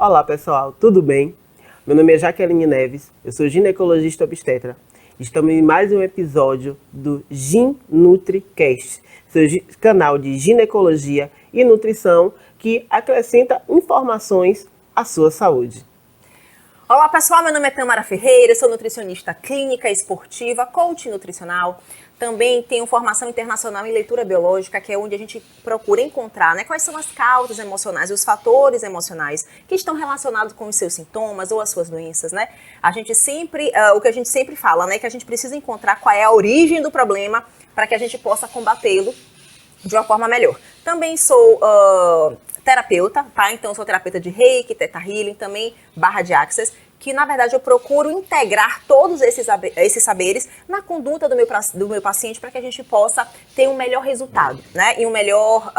Olá pessoal, tudo bem? Meu nome é Jaqueline Neves, eu sou ginecologista obstetra. Estamos em mais um episódio do GinNutriCast, seu canal de ginecologia e nutrição que acrescenta informações à sua saúde. Olá pessoal, meu nome é Tamara Ferreira, sou nutricionista clínica, esportiva, coach nutricional. Também tenho formação internacional em leitura biológica, que é onde a gente procura encontrar, quais são as causas emocionais, os fatores emocionais que estão relacionados com os seus sintomas ou as suas doenças, A gente sempre, o que a gente sempre fala, que a gente precisa encontrar qual é a origem do problema para que a gente possa combatê-lo de uma forma melhor. Também sou terapeuta, tá? Então, sou terapeuta de Reiki, Theta Healing, também barra de Access, que na verdade eu procuro integrar todos esses saberes na conduta do meu paciente para que a gente possa ter um melhor resultado, E um melhor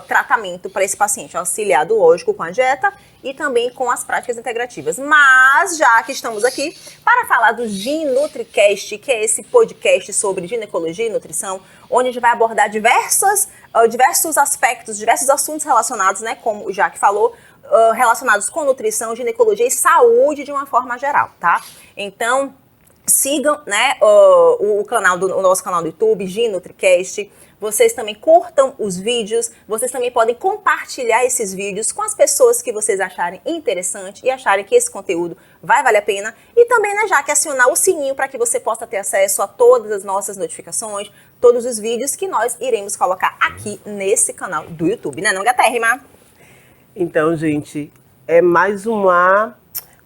tratamento para esse paciente, auxiliado, lógico, com a dieta e também com as práticas integrativas. Mas, já que estamos aqui para falar do GinNutriCast, que é esse podcast sobre ginecologia e nutrição, onde a gente vai abordar diversos aspectos, diversos assuntos relacionados, como o Jaque falou, relacionados com nutrição, ginecologia e saúde de uma forma geral, tá? Então, sigam, o nosso canal do YouTube, GinNutriCast. Vocês também curtam os vídeos, vocês também podem compartilhar esses vídeos com as pessoas que vocês acharem interessante e acharem que esse conteúdo vai valer a pena. E também, já que acionar o sininho para que você possa ter acesso a todas as nossas notificações, todos os vídeos que nós iremos colocar aqui nesse canal do YouTube, não, Gatérrima? Então, gente, é mais uma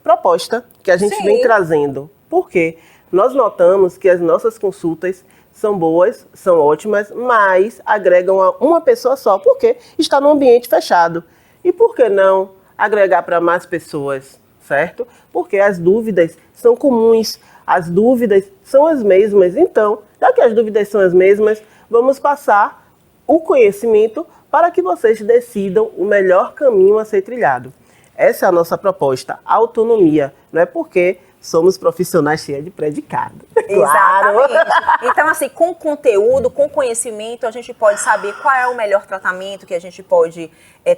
proposta que a gente vem trazendo. Por quê? Nós notamos que as nossas consultas são boas, são ótimas, mas agregam a uma pessoa só, porque está num ambiente fechado. E por que não agregar para mais pessoas, certo? Porque as dúvidas são comuns, as dúvidas são as mesmas. Então, já que as dúvidas são as mesmas, vamos passar o conhecimento para que vocês decidam o melhor caminho a ser trilhado. Essa é a nossa proposta, autonomia, não é porque somos profissionais cheios de predicado. Claro. Exatamente. Então, assim, com conteúdo, com conhecimento, a gente pode saber qual é o melhor tratamento que a gente pode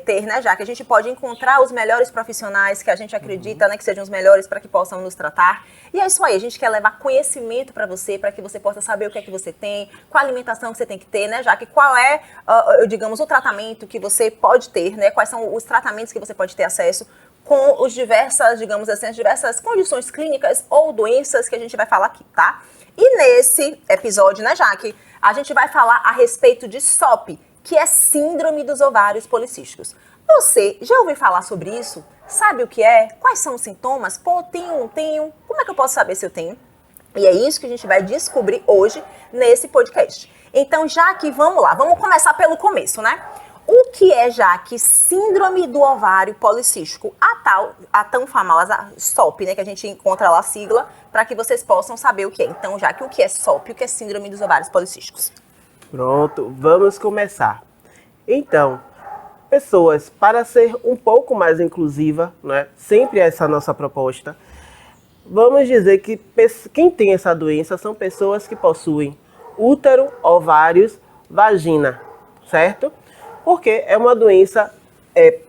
ter, já que a gente pode encontrar os melhores profissionais que a gente acredita, que sejam os melhores para que possam nos tratar. E é isso aí, a gente quer levar conhecimento para você, para que você possa saber o que é que você tem, qual a alimentação que você tem que ter, já que qual é, digamos, o tratamento que você pode ter, quais são os tratamentos que você pode ter acesso com as diversas condições clínicas ou doenças que a gente vai falar aqui, tá? E nesse episódio, Jaque, a gente vai falar a respeito de SOP, que é Síndrome dos Ovários Policísticos. Você já ouviu falar sobre isso? Sabe o que é? Quais são os sintomas? Pô, tenho ou não tenho? Como é que eu posso saber se eu tenho? E é isso que a gente vai descobrir hoje nesse podcast. Então, Jaque, vamos lá. Vamos começar pelo começo, O que é, Jaque, síndrome do ovário policístico? A tão famosa SOP, que a gente encontra lá a sigla, para que vocês possam saber o que é. Então, Jaque, o que é SOP? O que é síndrome dos ovários policísticos? Pronto, vamos começar. Então, pessoas, para ser um pouco mais inclusiva, sempre essa é a nossa proposta, vamos dizer que quem tem essa doença são pessoas que possuem útero, ovários, vagina, certo? Porque é uma doença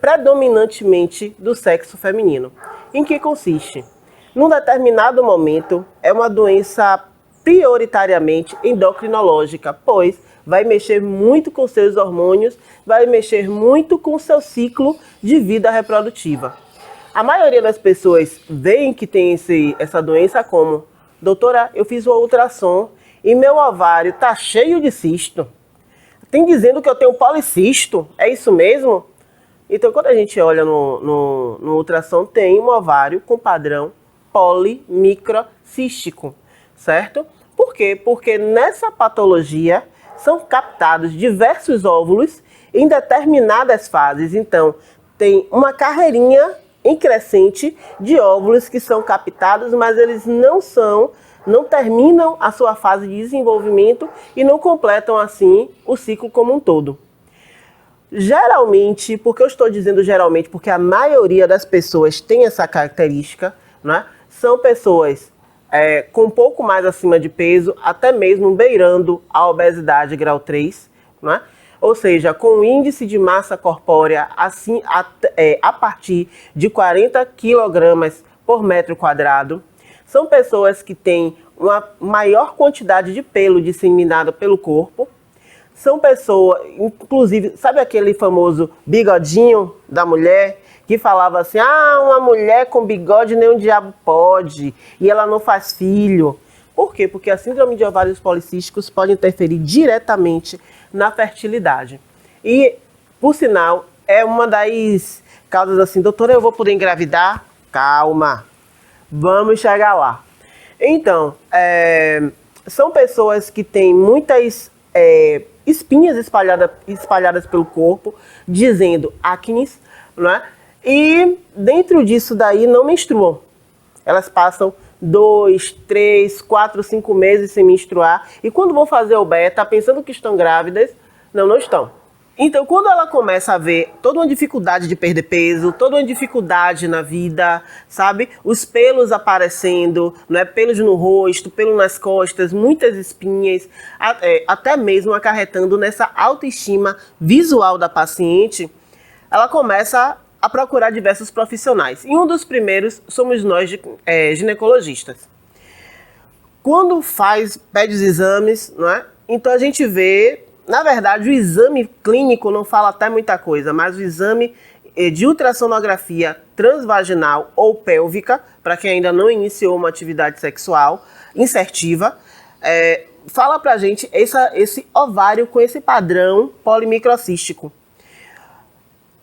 predominantemente do sexo feminino. Em que consiste? Num determinado momento, é uma doença prioritariamente endocrinológica, pois vai mexer muito com seus hormônios, vai mexer muito com seu ciclo de vida reprodutiva. A maioria das pessoas veem que tem essa doença como: doutora, eu fiz uma ultrassom e meu ovário está cheio de cisto. Tem dizendo que eu tenho policisto, é isso mesmo? Então, quando a gente olha no ultrassom, tem um ovário com padrão polimicrocístico, certo? Por quê? Porque nessa patologia são captados diversos óvulos em determinadas fases. Então, tem uma carreirinha em crescente de óvulos que são captados, mas eles não terminam a sua fase de desenvolvimento e não completam, assim, o ciclo como um todo. Geralmente, porque eu estou dizendo geralmente, porque a maioria das pessoas tem essa característica, são pessoas com um pouco mais acima de peso, até mesmo beirando a obesidade grau 3, ou seja, com índice de massa corpórea assim, a partir de 40 quilogramas por metro quadrado. São pessoas que têm uma maior quantidade de pelo disseminado pelo corpo. São pessoas, inclusive, sabe aquele famoso bigodinho da mulher que falava assim, uma mulher com bigode nem um diabo pode e ela não faz filho. Por quê? Porque a síndrome de ovários policísticos pode interferir diretamente na fertilidade. E, por sinal, é uma das causas assim, doutora, eu vou poder engravidar? Calma, vamos chegar lá. Então, são pessoas que têm muitas espinhas espalhadas pelo corpo, dizendo acnes, não é? E dentro disso daí não menstruam. Elas passam 2, 3, 4, 5 meses sem menstruar. E quando vão fazer o beta, pensando que estão grávidas, não estão. Então, quando ela começa a ver toda uma dificuldade de perder peso, toda uma dificuldade na vida, sabe? Os pelos aparecendo, não é? Pelos no rosto, pelo nas costas, muitas espinhas, até mesmo acarretando nessa autoestima visual da paciente, ela começa a procurar diversos profissionais. E um dos primeiros somos nós, ginecologistas. Quando pede os exames, não é? Então a gente vê, na verdade, o exame clínico não fala até muita coisa, mas o exame de ultrassonografia transvaginal ou pélvica, para quem ainda não iniciou uma atividade sexual insertiva, fala pra gente esse ovário com esse padrão polimicrocístico.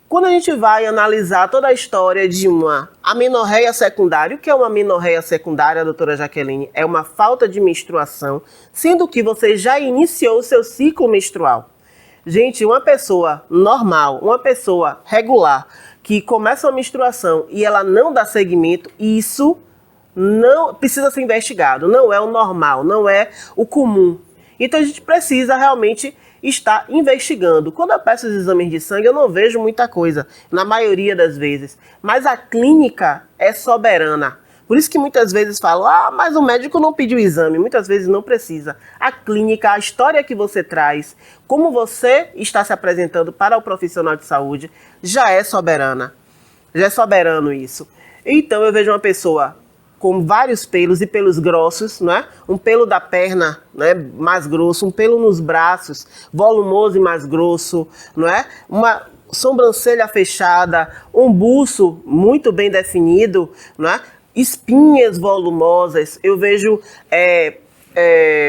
Quando a gente vai analisar toda a história de uma amenorreia secundária, o que é uma amenorreia secundária, doutora Jaqueline? É uma falta de menstruação, sendo que você já iniciou o seu ciclo menstrual. Gente, uma pessoa normal, uma pessoa regular, que começa uma menstruação e ela não dá seguimento, isso não precisa ser investigado, não é o normal, não é o comum. Então a gente precisa realmente está investigando. Quando eu peço os exames de sangue, eu não vejo muita coisa, na maioria das vezes. Mas a clínica é soberana. Por isso que muitas vezes falam, mas o médico não pediu o exame. Muitas vezes não precisa. A clínica, a história que você traz, como você está se apresentando para o profissional de saúde, já é soberana. Já é soberano isso. Então eu vejo uma pessoa com vários pelos e pelos grossos, né? Um pelo da perna, né, mais grosso, um pelo nos braços, volumoso e mais grosso, não é? Uma sobrancelha fechada, um buço muito bem definido, não é? Espinhas volumosas, eu vejo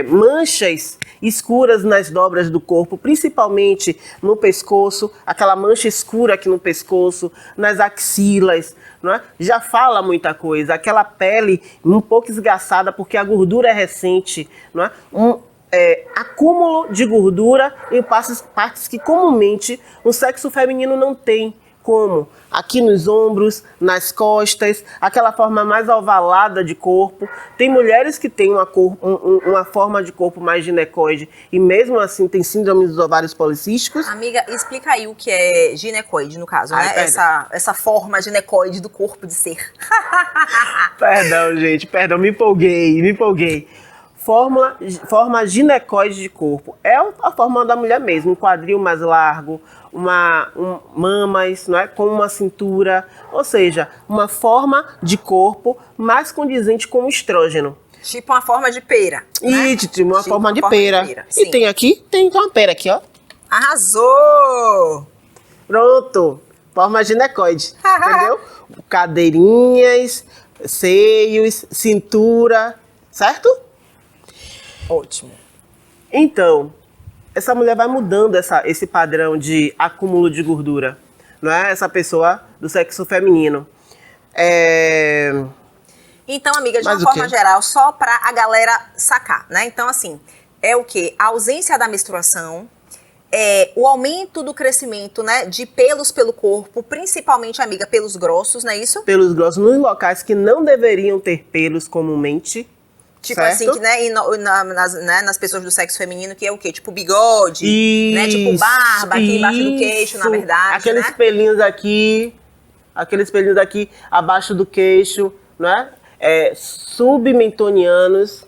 manchas escuras nas dobras do corpo, principalmente no pescoço, aquela mancha escura aqui no pescoço, nas axilas, não é? Já fala muita coisa, aquela pele um pouco esgaçada porque a gordura é recente, não é? Acúmulo de gordura em partes que comumente o sexo feminino não tem, como aqui nos ombros, nas costas, aquela forma mais ovalada de corpo. Tem mulheres que têm uma forma de corpo mais ginecoide e mesmo assim tem síndrome dos ovários policísticos. Amiga, explica aí o que é ginecoide, no caso, né? Essa forma ginecoide do corpo de ser. Perdão, gente, me empolguei. Forma ginecoide de corpo. É a forma da mulher mesmo, um quadril mais largo, mamas, não é? Com uma cintura, ou seja, uma forma de corpo mais condizente com o estrógeno. Tipo uma forma de pera, né? Tipo uma forma de pera. E tem uma pera aqui, ó. Arrasou! Pronto, forma ginecoide, entendeu? Cadeirinhas, seios, cintura, certo? Ótimo. Então, essa mulher vai mudando esse padrão de acúmulo de gordura, não é? Essa pessoa do sexo feminino. Então, amiga, de uma forma geral, só pra a galera sacar, né? Então, assim, é o quê? A ausência da menstruação, o aumento do crescimento, né, de pelos pelo corpo, principalmente, amiga, pelos grossos, não é isso? Pelos grossos, nos locais que não deveriam ter pelos comumente. Tipo certo? assim, né, nas pessoas do sexo feminino, que é o quê? Tipo bigode, isso, né? Tipo barba aqui embaixo do queixo, na verdade, aqueles pelinhos aqui abaixo do queixo, né? Submentonianos.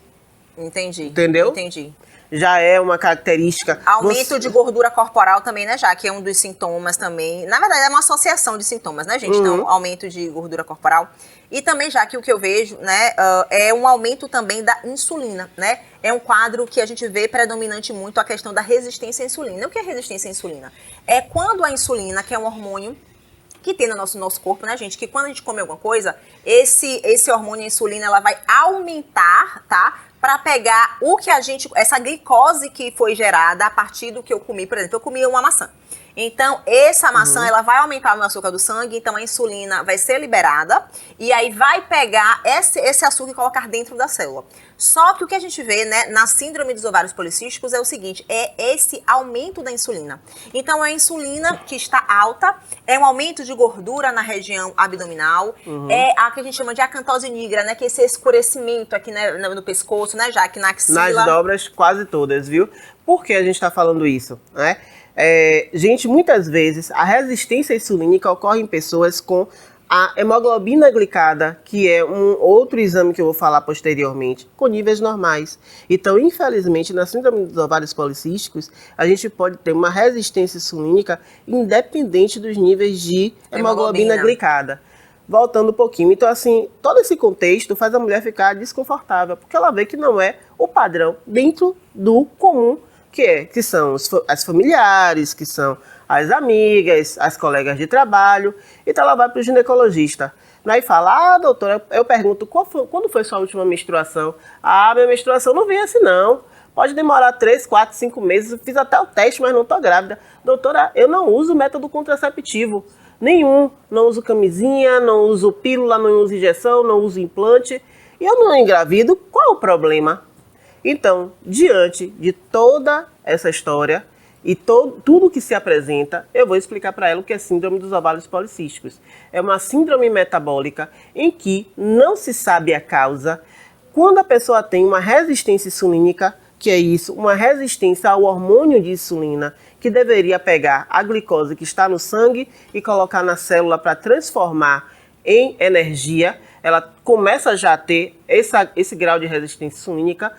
Entendi. Entendeu? Entendi. já é uma característica. Aumento de gordura corporal também, né, já que é um dos sintomas também. Na verdade, é uma associação de sintomas, né, gente? Então, aumento de gordura corporal. E também, já que o que eu vejo, né, é um aumento também da insulina, né? É um quadro que a gente vê predominante muito a questão da resistência à insulina. O que é resistência à insulina? É quando a insulina, que é um hormônio que tem no nosso corpo, né, gente? Que quando a gente come alguma coisa, esse hormônio, a insulina, ela vai aumentar, tá? Para pegar essa glicose que foi gerada a partir do que eu comi. Por exemplo, eu comi uma maçã. Então, essa maçã, ela vai aumentar o açúcar do sangue, então a insulina vai ser liberada e aí vai pegar esse açúcar e colocar dentro da célula. Só que o que a gente vê, né, na síndrome dos ovários policísticos é o seguinte, é esse aumento da insulina. Então, a insulina que está alta é um aumento de gordura na região abdominal, é a que a gente chama de acantose nigra, né, que é esse escurecimento aqui, né, no pescoço, né, já aqui na axila. Nas dobras quase todas, viu? Por que a gente está falando isso, né? Gente, muitas vezes a resistência insulínica ocorre em pessoas com a hemoglobina glicada, que é um outro exame que eu vou falar posteriormente, com níveis normais. Então, infelizmente, na síndrome dos ovários policísticos, a gente pode ter uma resistência insulínica independente dos níveis de hemoglobina glicada. Voltando um pouquinho, então assim, todo esse contexto faz a mulher ficar desconfortável, porque ela vê que não é o padrão dentro do comum, que são as familiares, que são as amigas, as colegas de trabalho. Então ela vai para o ginecologista. Aí fala, doutora, eu pergunto, quando foi sua última menstruação? Minha menstruação não vem assim não. Pode demorar 3, 4, 5 meses, eu fiz até o teste, mas não estou grávida. Doutora, eu não uso método contraceptivo nenhum. Não uso camisinha, não uso pílula, não uso injeção, não uso implante. E eu não engravido, qual o problema? Então, diante de toda essa história e tudo que se apresenta, eu vou explicar para ela o que é síndrome dos ovários policísticos. É uma síndrome metabólica em que não se sabe a causa. Quando a pessoa tem uma resistência insulínica, que é isso, uma resistência ao hormônio de insulina, que deveria pegar a glicose que está no sangue e colocar na célula para transformar em energia, ela começa já a ter esse grau de resistência insulínica.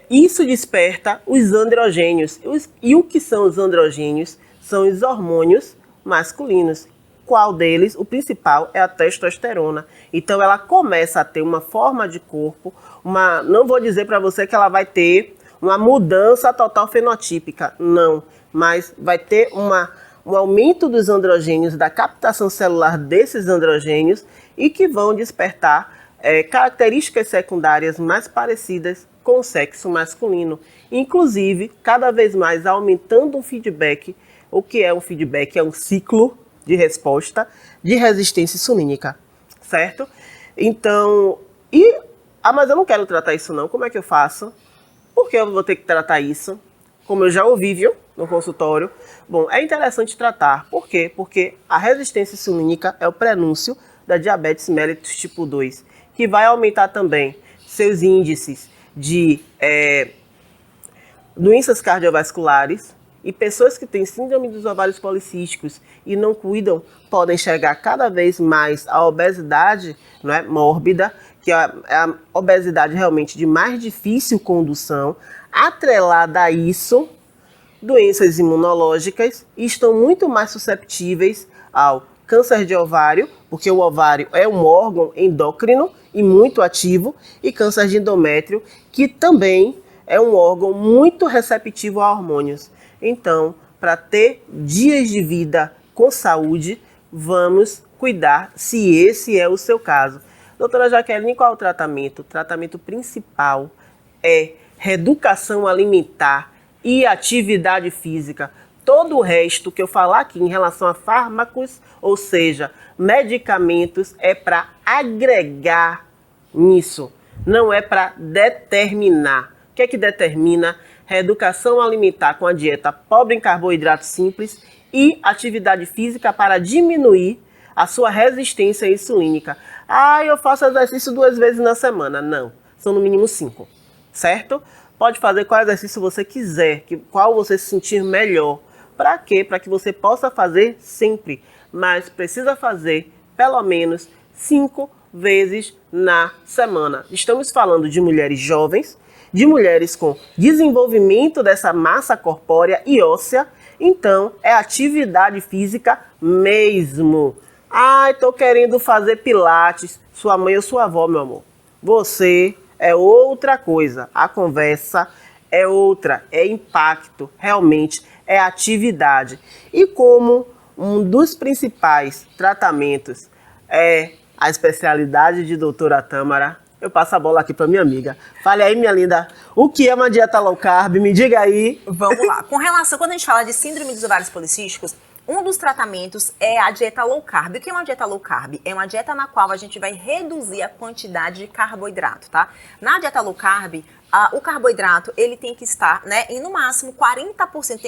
Isso desperta os androgênios. E o que são os androgênios? São os hormônios masculinos. Qual deles? O principal é a testosterona. Então ela começa a ter uma forma de corpo, não vou dizer para você que ela vai ter uma mudança total fenotípica, não, mas vai ter um aumento dos androgênios, da captação celular desses androgênios e que vão despertar características secundárias mais parecidas com o sexo masculino, inclusive cada vez mais aumentando o feedback. O que é um feedback? É um ciclo de resposta de resistência insulínica, certo? Então, mas eu não quero tratar isso não, como é que eu faço? Por que eu vou ter que tratar isso? Como eu já ouvi, viu, no consultório. Bom, é interessante tratar. Por quê? Porque a resistência insulínica é o prenúncio da diabetes mellitus tipo 2, que vai aumentar também seus índices de doenças cardiovasculares, e pessoas que têm síndrome dos ovários policísticos e não cuidam podem chegar cada vez mais à obesidade, não é, mórbida, que é a obesidade realmente de mais difícil condução. Atrelada a isso, doenças imunológicas, e estão muito mais susceptíveis ao câncer de ovário, porque o ovário é um órgão endócrino e muito ativo, e câncer de endométrio, que também é um órgão muito receptivo a hormônios. Então, para ter dias de vida com saúde, vamos cuidar, se esse é o seu caso. Doutora Jaqueline, qual é o tratamento? O tratamento principal é reeducação alimentar e atividade física. Todo o resto que eu falar aqui em relação a fármacos, ou seja, medicamentos, é para agregar nisso, não é para determinar. O que é que determina? Reeducação alimentar com a dieta pobre em carboidratos simples e atividade física para diminuir a sua resistência insulínica. Eu faço exercício 2 vezes na semana. Não, são no mínimo 5, certo? Pode fazer qual exercício você quiser, qual você se sentir melhor. Para quê? Para que você possa fazer sempre, mas precisa fazer pelo menos 5 vezes na semana. Estamos falando de mulheres jovens, de mulheres com desenvolvimento dessa massa corpórea e óssea, então é atividade física mesmo. Ai, tô querendo fazer pilates. Sua mãe ou sua avó, meu amor. Você é outra coisa. A conversa é outra, é impacto, realmente é atividade. E como um dos principais tratamentos é a especialidade de doutora Tâmara, eu passo a bola aqui para minha amiga. Fale aí, minha linda, o que é uma dieta low carb? Me diga aí. Vamos lá. Com relação, quando a gente fala de síndrome dos ovários policísticos, um dos tratamentos é a dieta low carb. O que é uma dieta low carb? É uma dieta na qual a gente vai reduzir a quantidade de carboidrato, tá? Na dieta low carb, o carboidrato, ele tem que estar, né, em no máximo 40%,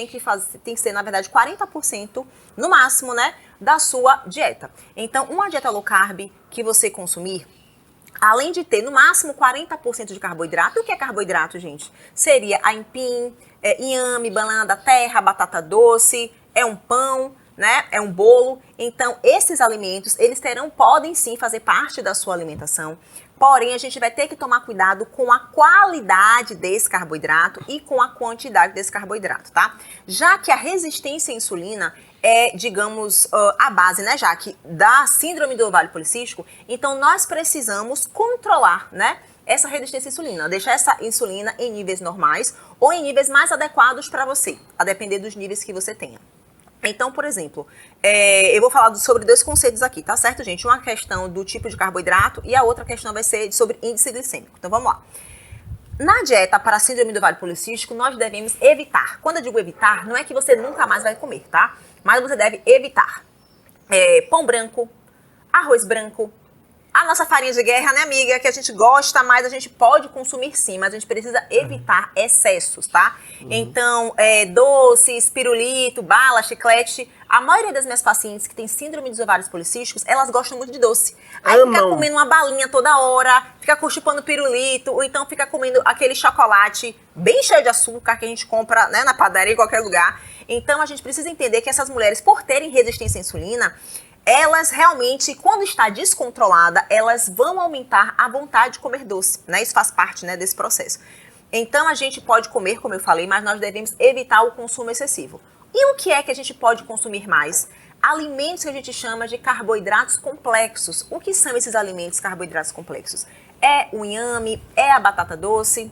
tem que ser, na verdade, 40% no máximo, né, da sua dieta. Então, uma dieta low carb que você consumir, além de ter no máximo 40% de carboidrato, o que é carboidrato, gente? Seria aipim, inhame, banana da terra, batata doce, é um pão, né? É um bolo. Então, esses alimentos, eles podem sim fazer parte da sua alimentação. Porém, a gente vai ter que tomar cuidado com a qualidade desse carboidrato e com a quantidade desse carboidrato, tá? Já que a resistência à insulina é, digamos, a base, né, Jaque, da síndrome do ovário policístico, então nós precisamos controlar, né, essa resistência à insulina, deixar essa insulina em níveis normais ou em níveis mais adequados para você, a depender dos níveis que você tenha. Então, por exemplo, eu vou falar sobre dois conceitos aqui, tá certo, gente? Uma questão do tipo de carboidrato e a outra questão vai ser sobre índice glicêmico. Então, vamos lá. Na dieta para a síndrome do ovário policístico, nós devemos evitar. Quando eu digo evitar, não é que você nunca mais vai comer, tá? Mas você deve evitar pão branco, arroz branco, a nossa farinha de guerra, né, amiga, que a gente gosta, mas a gente pode consumir sim, mas a gente precisa evitar excessos, tá? Então, doces, pirulito, bala, chiclete. A maioria das minhas pacientes que tem síndrome dos ovários policísticos, elas gostam muito de doce. Aí fica comendo uma balinha toda hora, fica chupando pirulito, ou então fica comendo aquele chocolate bem cheio de açúcar que a gente compra, né, na padaria, em qualquer lugar. Então, a gente precisa entender que essas mulheres, por terem resistência à insulina, elas realmente, quando está descontrolada, elas vão aumentar a vontade de comer doce, né? Isso faz parte, né, desse processo. Então, a gente pode comer, como eu falei, mas nós devemos evitar o consumo excessivo. E o que é que a gente pode consumir mais? Alimentos que a gente chama de carboidratos complexos. O que são esses alimentos carboidratos complexos? É o inhame, é a batata doce,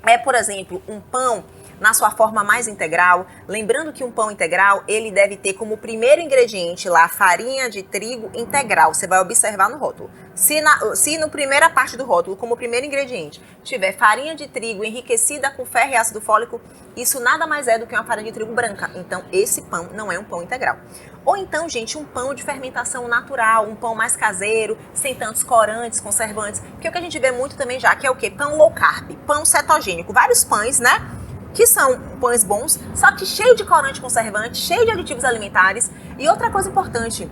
é, por exemplo, um pão na sua forma mais integral. Lembrando que um pão integral, ele deve ter como primeiro ingrediente lá farinha de trigo integral. Você vai observar no rótulo. Se na primeira parte do rótulo, como primeiro ingrediente, tiver farinha de trigo enriquecida com ferro e ácido fólico, isso nada mais é do que uma farinha de trigo branca. Então, esse pão não é um pão integral. Ou então, gente, um pão de fermentação natural, um pão mais caseiro, sem tantos corantes, conservantes. Porque o que a gente vê muito também já, que é o quê? Pão low carb, pão cetogênico. Vários pães, né? Que são pães bons, só que cheio de corante conservante, cheio de aditivos alimentares. E outra coisa importante,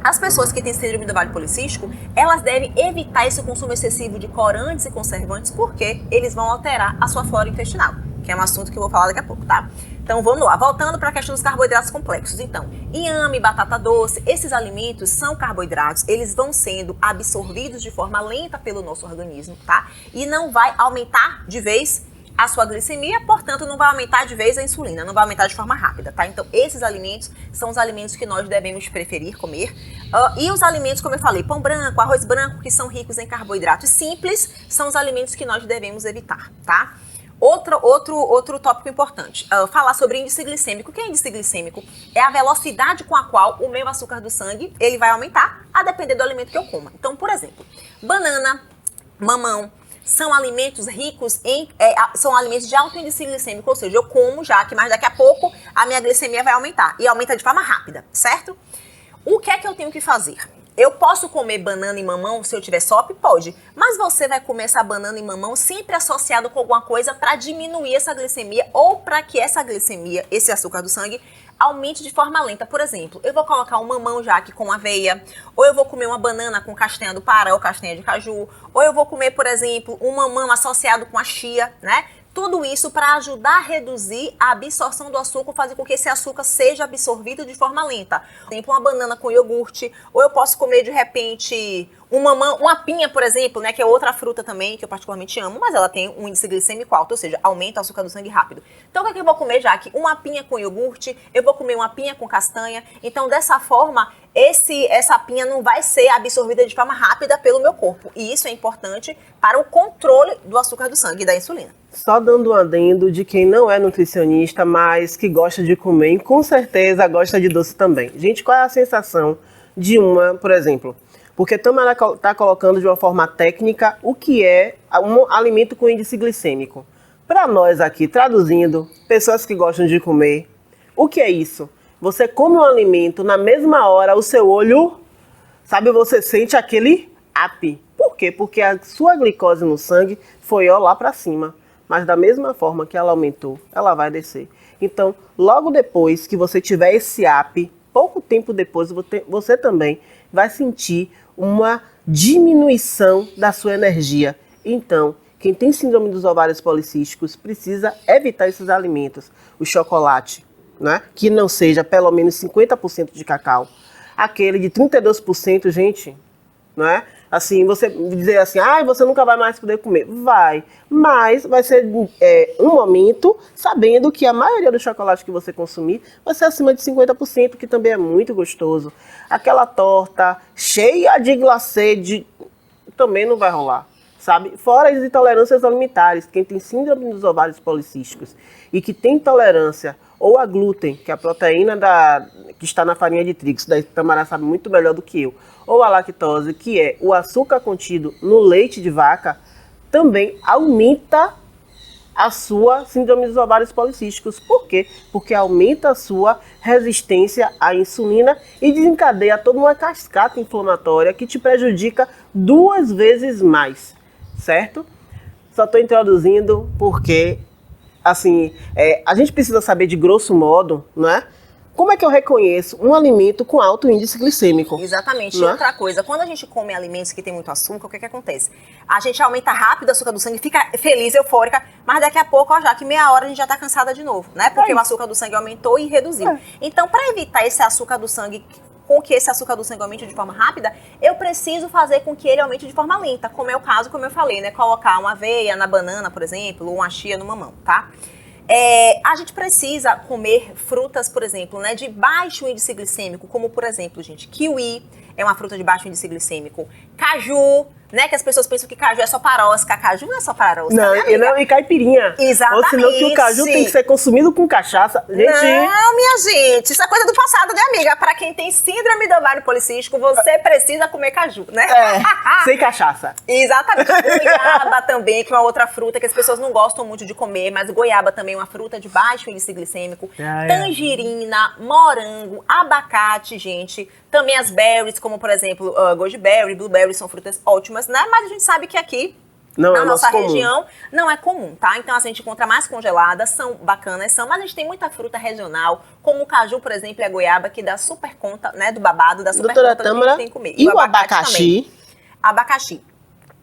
as pessoas que têm síndrome do ovário policístico, elas devem evitar esse consumo excessivo de corantes e conservantes, porque eles vão alterar a sua flora intestinal, que é um assunto que eu vou falar daqui a pouco, tá? Então vamos lá, voltando para a questão dos carboidratos complexos. Então, inhame, batata doce, esses alimentos são carboidratos, eles vão sendo absorvidos de forma lenta pelo nosso organismo, tá? E não vai aumentar de vez a sua glicemia, portanto, não vai aumentar de vez a insulina, não vai aumentar de forma rápida, tá? Então, esses alimentos são os alimentos que nós devemos preferir comer. E os alimentos, como eu falei, pão branco, arroz branco, que são ricos em carboidratos simples, são os alimentos que nós devemos evitar, tá? Outro tópico importante, falar sobre índice glicêmico. O que é índice glicêmico? É a velocidade com a qual o meu açúcar do sangue, ele vai aumentar, a depender do alimento que eu coma. Então, por exemplo, banana, mamão, são alimentos ricos são alimentos de alto índice glicêmico, ou seja, eu como já que mais daqui a pouco a minha glicemia vai aumentar, e aumenta de forma rápida, certo? O que é que eu tenho que fazer? Eu posso comer banana e mamão se eu tiver SOP? Pode, mas você vai comer essa banana e mamão sempre associado com alguma coisa para diminuir essa glicemia ou para que essa glicemia, esse açúcar do sangue, aumente de forma lenta. Por exemplo, eu vou colocar um mamão já aqui com aveia, ou eu vou comer uma banana com castanha do Pará ou castanha de caju, ou eu vou comer, por exemplo, um mamão associado com a chia, né? Tudo isso para ajudar a reduzir a absorção do açúcar, fazer com que esse açúcar seja absorvido de forma lenta. Por exemplo, uma banana com iogurte, ou eu posso comer de repente Um mamão, uma pinha, por exemplo, né, que é outra fruta também, que eu particularmente amo, mas ela tem um índice glicêmico alto, ou seja, aumenta o açúcar do sangue rápido. Então, o que é que eu vou comer, Jaque? Uma pinha com iogurte, eu vou comer uma pinha com castanha. Então, dessa forma, essa pinha não vai ser absorvida de forma rápida pelo meu corpo. E isso é importante para o controle do açúcar do sangue e da insulina. Só dando um adendo de quem não é nutricionista, mas que gosta de comer e com certeza gosta de doce também. Gente, qual é a sensação de por exemplo... Porque Tamara está colocando de uma forma técnica o que é um alimento com índice glicêmico. Para nós aqui, traduzindo, pessoas que gostam de comer, o que é isso? Você come um alimento, na mesma hora o seu olho, sabe, você sente aquele up. Por quê? Porque a sua glicose no sangue foi lá para cima. Mas da mesma forma que ela aumentou, ela vai descer. Então, logo depois que você tiver esse up, pouco tempo depois você também vai sentir uma diminuição da sua energia. Então, quem tem síndrome dos ovários policísticos precisa evitar esses alimentos. O chocolate, né? Que não seja pelo menos 50% de cacau. Aquele de 32%, gente, não é? Assim, você dizer assim, você nunca vai mais poder comer. Vai, mas vai ser um momento sabendo que a maioria do chocolate que você consumir vai ser acima de 50%, que também é muito gostoso. Aquela torta cheia de glacê também não vai rolar, sabe? Fora as intolerâncias alimentares, quem tem síndrome dos ovários policísticos e que tem intolerância ou a glúten, que é a proteína que está na farinha de trigo, isso daí Tamara sabe muito melhor do que eu, ou a lactose, que é o açúcar contido no leite de vaca, também aumenta a sua síndrome dos ovários policísticos. Por quê? Porque aumenta a sua resistência à insulina e desencadeia toda uma cascata inflamatória que te prejudica 2 vezes mais, certo? Só estou introduzindo porque... Assim, a gente precisa saber de grosso modo, não é? Como é que eu reconheço um alimento com alto índice glicêmico? Exatamente. E outra coisa, quando a gente come alimentos que tem muito açúcar, o que acontece? A gente aumenta rápido o açúcar do sangue, fica feliz, eufórica, mas daqui a pouco, já que meia hora a gente já tá cansada de novo, né? Porque o açúcar do sangue aumentou e reduziu. Então, para evitar esse açúcar do sangue, com que esse açúcar do sangue aumente de forma rápida, eu preciso fazer com que ele aumente de forma lenta, como é o caso, como eu falei, né? Colocar uma aveia na banana, por exemplo, ou uma chia no mamão, tá? A gente precisa comer frutas, por exemplo, né, de baixo índice glicêmico, como, por exemplo, gente, kiwi é uma fruta de baixo índice glicêmico, caju, né, que as pessoas pensam que caju é só parosca, caju não é só parosca. Não, e caipirinha. Exatamente. Ou senão que o caju tem que ser consumido com cachaça. Gente... Não, minha gente, isso é coisa do passado, né, amiga? Para quem tem síndrome do ovário policístico, você precisa comer caju, né? Sem cachaça. Exatamente. Goiaba também, que é uma outra fruta que as pessoas não gostam muito de comer, mas goiaba também é uma fruta de baixo índice glicêmico. Tangerina, morango, abacate, gente. Também as berries, como por exemplo, goji berry, blueberry, são frutas ótimas, né? Mas a gente sabe que aqui, na nossa região, não é comum, tá? Então a gente encontra mais congeladas, são bacanas, mas a gente tem muita fruta regional, como o caju, por exemplo, e a goiaba, que dá super conta, né, do babado, dá super conta do que a gente tem que comer. E o abacaxi? Abacaxi.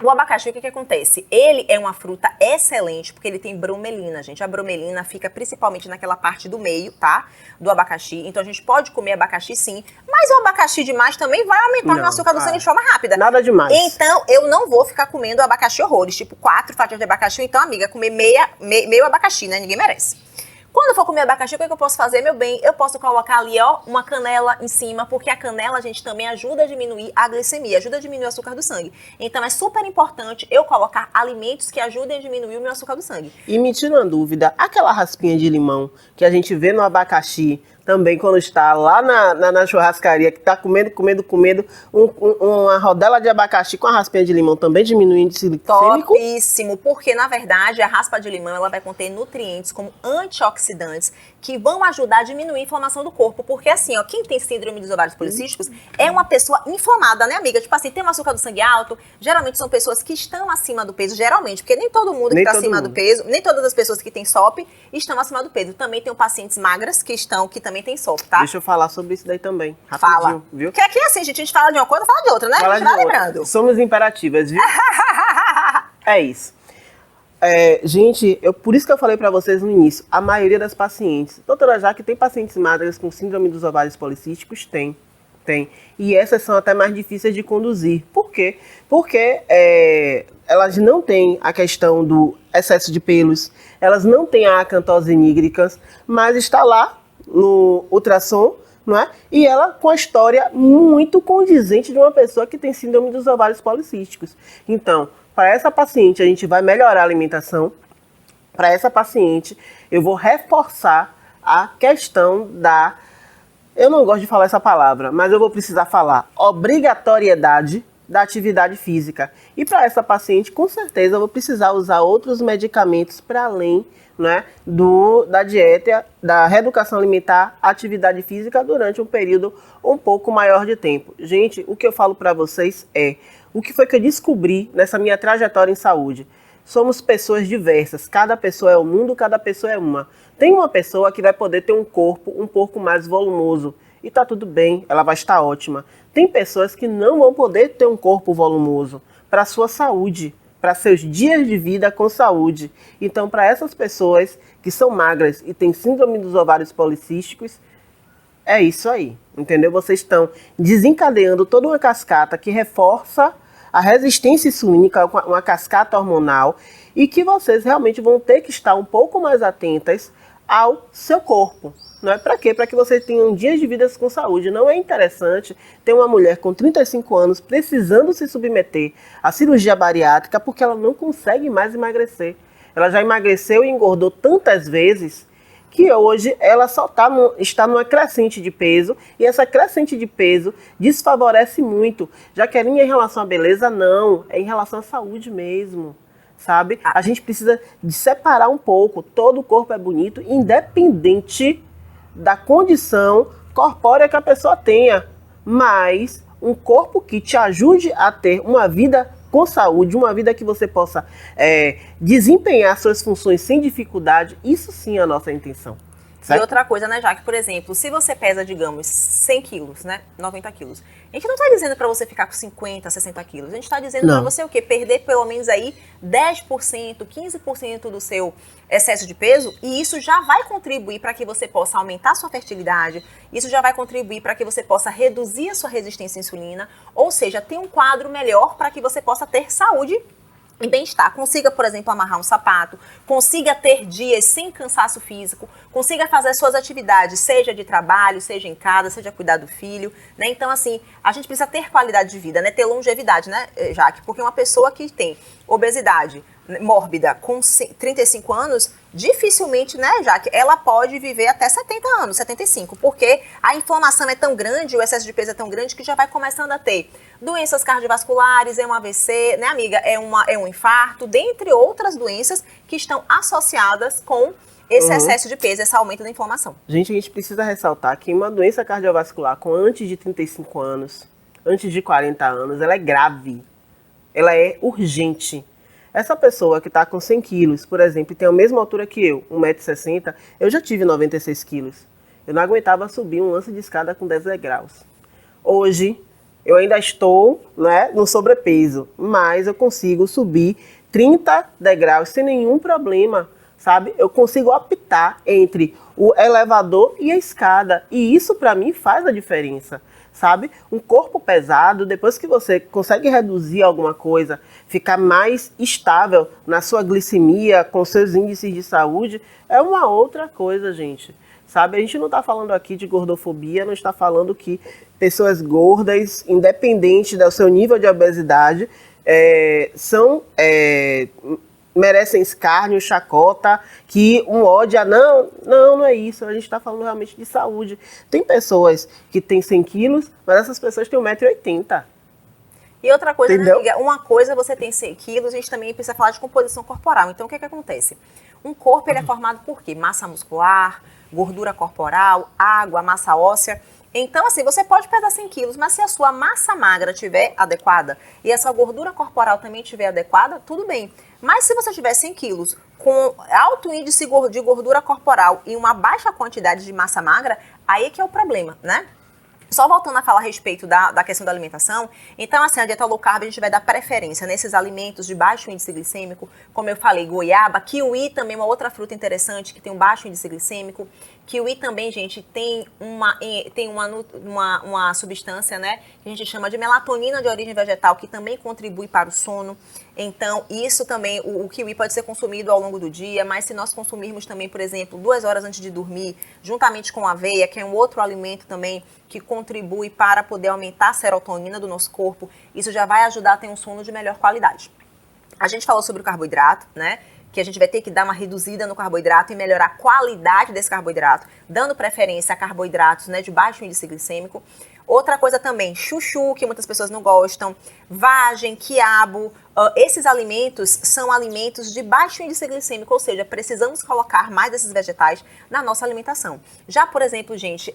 O abacaxi, o que acontece? Ele é uma fruta excelente, porque ele tem bromelina, gente. A bromelina fica principalmente naquela parte do meio, tá? Do abacaxi. Então, a gente pode comer abacaxi, sim. Mas o abacaxi demais também vai aumentar o açúcar do sangue de forma rápida. Nada demais. Então, eu não vou ficar comendo abacaxi horrores. Tipo, 4 fatias de abacaxi. Então, amiga, comer meio abacaxi, né? Ninguém merece. Quando eu for comer abacaxi, o que eu posso fazer, meu bem? Eu posso colocar ali, ó, uma canela em cima, porque a canela, gente, também ajuda a diminuir a glicemia, ajuda a diminuir o açúcar do sangue. Então, é super importante eu colocar alimentos que ajudem a diminuir o meu açúcar do sangue. E me tira uma dúvida, aquela raspinha de limão que a gente vê no abacaxi, também quando está lá na churrascaria, que está comendo, uma rodela de abacaxi com a raspinha de limão também diminui o índice glicêmico? Topíssimo, porque na verdade a raspa de limão ela vai conter nutrientes como antioxidantes que vão ajudar a diminuir a inflamação do corpo, porque assim, ó, quem tem síndrome dos ovários policísticos é uma pessoa inflamada, né, amiga? Tipo assim, tem um açúcar do sangue alto, geralmente são pessoas que estão acima do peso, geralmente, porque nem todo mundo que está acima do peso, nem todas as pessoas que têm SOP estão acima do peso. Também tem pacientes magras que também tem SOP, tá? Deixa eu falar sobre isso daí também, rapidinho, fala. Viu? Porque aqui assim, gente, a gente fala de uma coisa, fala de outra, né? Fala a gente vai lembrando. Somos imperativas, viu? É isso. Gente, por isso que eu falei pra vocês no início, a maioria das pacientes, doutora Jaque, tem pacientes magras com síndrome dos ovários policísticos? Tem. Tem. E essas são até mais difíceis de conduzir. Por quê? Porque elas não têm a questão do excesso de pelos, elas não têm a acantose nígricas, mas está lá no ultrassom, não é? E ela com a história muito condizente de uma pessoa que tem síndrome dos ovários policísticos. Então, para essa paciente, a gente vai melhorar a alimentação. Para essa paciente, eu vou reforçar a questão da... Eu não gosto de falar essa palavra, mas eu vou precisar falar obrigatoriedade da atividade física. E para essa paciente, com certeza, eu vou precisar usar outros medicamentos para além, né, da dieta, da reeducação alimentar, atividade física durante um período um pouco maior de tempo. Gente, o que eu falo para vocês o que foi que eu descobri nessa minha trajetória em saúde. Somos pessoas diversas, cada pessoa é um mundo, cada pessoa é uma. Tem uma pessoa que vai poder ter um corpo um pouco mais volumoso e tá tudo bem, ela vai estar ótima. Tem pessoas que não vão poder ter um corpo volumoso para sua saúde, para seus dias de vida com saúde. Então, para essas pessoas que são magras e têm síndrome dos ovários policísticos, é isso aí, entendeu? Vocês estão desencadeando toda uma cascata que reforça a resistência insulínica, uma cascata hormonal, e que vocês realmente vão ter que estar um pouco mais atentas ao seu corpo. Não é para quê? Para que vocês tenham dias de vida com saúde. Não é interessante ter uma mulher com 35 anos precisando se submeter à cirurgia bariátrica porque ela não consegue mais emagrecer. Ela já emagreceu e engordou tantas vezes que hoje ela só está numa crescente de peso, e essa crescente de peso desfavorece muito. Jaqueline, em relação à beleza, não, é em relação à saúde mesmo, sabe? A gente precisa de separar um pouco, todo o corpo é bonito, independente da condição corpórea que a pessoa tenha, mas um corpo que te ajude a ter uma vida com saúde, uma vida que você possa desempenhar suas funções sem dificuldade, isso sim é a nossa intenção. Certo? E outra coisa, né, Jaque, por exemplo, se você pesa, digamos, 100 quilos, né, 90 quilos, a gente não está dizendo para você ficar com 50, 60 quilos, a gente está dizendo para você o quê? Perder pelo menos aí 10%, 15% do seu excesso de peso, e isso já vai contribuir para que você possa aumentar a sua fertilidade, isso já vai contribuir para que você possa reduzir a sua resistência à insulina, ou seja, ter um quadro melhor para que você possa ter saúde e bem-estar. Consiga, por exemplo, amarrar um sapato, consiga ter dias sem cansaço físico, consiga fazer suas atividades, seja de trabalho, seja em casa, seja cuidar do filho, né? Então, assim, a gente precisa ter qualidade de vida, né? Ter longevidade, né, Jaque? Porque uma pessoa que tem obesidade mórbida com 35 anos, dificilmente, né, Jaque, ela pode viver até 70 anos, 75, porque a inflamação é tão grande, o excesso de peso é tão grande que já vai começando a ter doenças cardiovasculares, é um AVC, né, amiga, é um infarto, dentre outras doenças que estão associadas com esse excesso de peso, esse aumento da inflamação. Gente, a gente precisa ressaltar que uma doença cardiovascular com antes de 35 anos, antes de 40 anos, ela é grave, ela é urgente. Essa pessoa que está com 100 quilos, por exemplo, e tem a mesma altura que eu, 1,60 m, eu já tive 96 quilos. Eu não aguentava subir um lance de escada com 10 degraus. Hoje, eu ainda estou, né, no sobrepeso, mas eu consigo subir 30 degraus sem nenhum problema, sabe? Eu consigo optar entre o elevador e a escada, e isso para mim faz a diferença. Sabe? Um corpo pesado, depois que você consegue reduzir alguma coisa, ficar mais estável na sua glicemia, com seus índices de saúde, é uma outra coisa, gente. Sabe? A gente não está falando aqui de gordofobia, não está falando que pessoas gordas, independente do seu nível de obesidade, merecem escárnio, chacota, que um ódio, não é isso, a gente está falando realmente de saúde. Tem pessoas que têm 100 quilos, mas essas pessoas têm 1,80 m. E outra coisa, entendeu? Né, amiga? Uma coisa você tem 100 quilos, a gente também precisa falar de composição corporal. Então, o que acontece? Um corpo ele é formado por quê? Massa muscular, gordura corporal, água, massa óssea. Então, assim, você pode pesar 100 quilos, mas se a sua massa magra estiver adequada e a sua gordura corporal também estiver adequada, tudo bem. Mas se você tiver 100 quilos com alto índice de gordura corporal e uma baixa quantidade de massa magra, aí é que é o problema, né? Só voltando a falar a respeito da questão da alimentação, então assim, a dieta low carb a gente vai dar preferência nesses alimentos de baixo índice glicêmico, como eu falei, goiaba, kiwi também é uma outra fruta interessante que tem um baixo índice glicêmico. Kiwi também, gente, tem uma substância, né, que a gente chama de melatonina de origem vegetal, que também contribui para o sono. Então, isso também, o kiwi pode ser consumido ao longo do dia, mas se nós consumirmos também, por exemplo, 2 horas antes de dormir, juntamente com aveia, que é um outro alimento também que contribui para poder aumentar a serotonina do nosso corpo, isso já vai ajudar a ter um sono de melhor qualidade. A gente falou sobre o carboidrato, né? Que a gente vai ter que dar uma reduzida no carboidrato e melhorar a qualidade desse carboidrato, dando preferência a carboidratos, né, de baixo índice glicêmico. Outra coisa também, chuchu, que muitas pessoas não gostam, vagem, quiabo, esses alimentos são alimentos de baixo índice glicêmico, ou seja, precisamos colocar mais desses vegetais na nossa alimentação. Já, por exemplo, gente,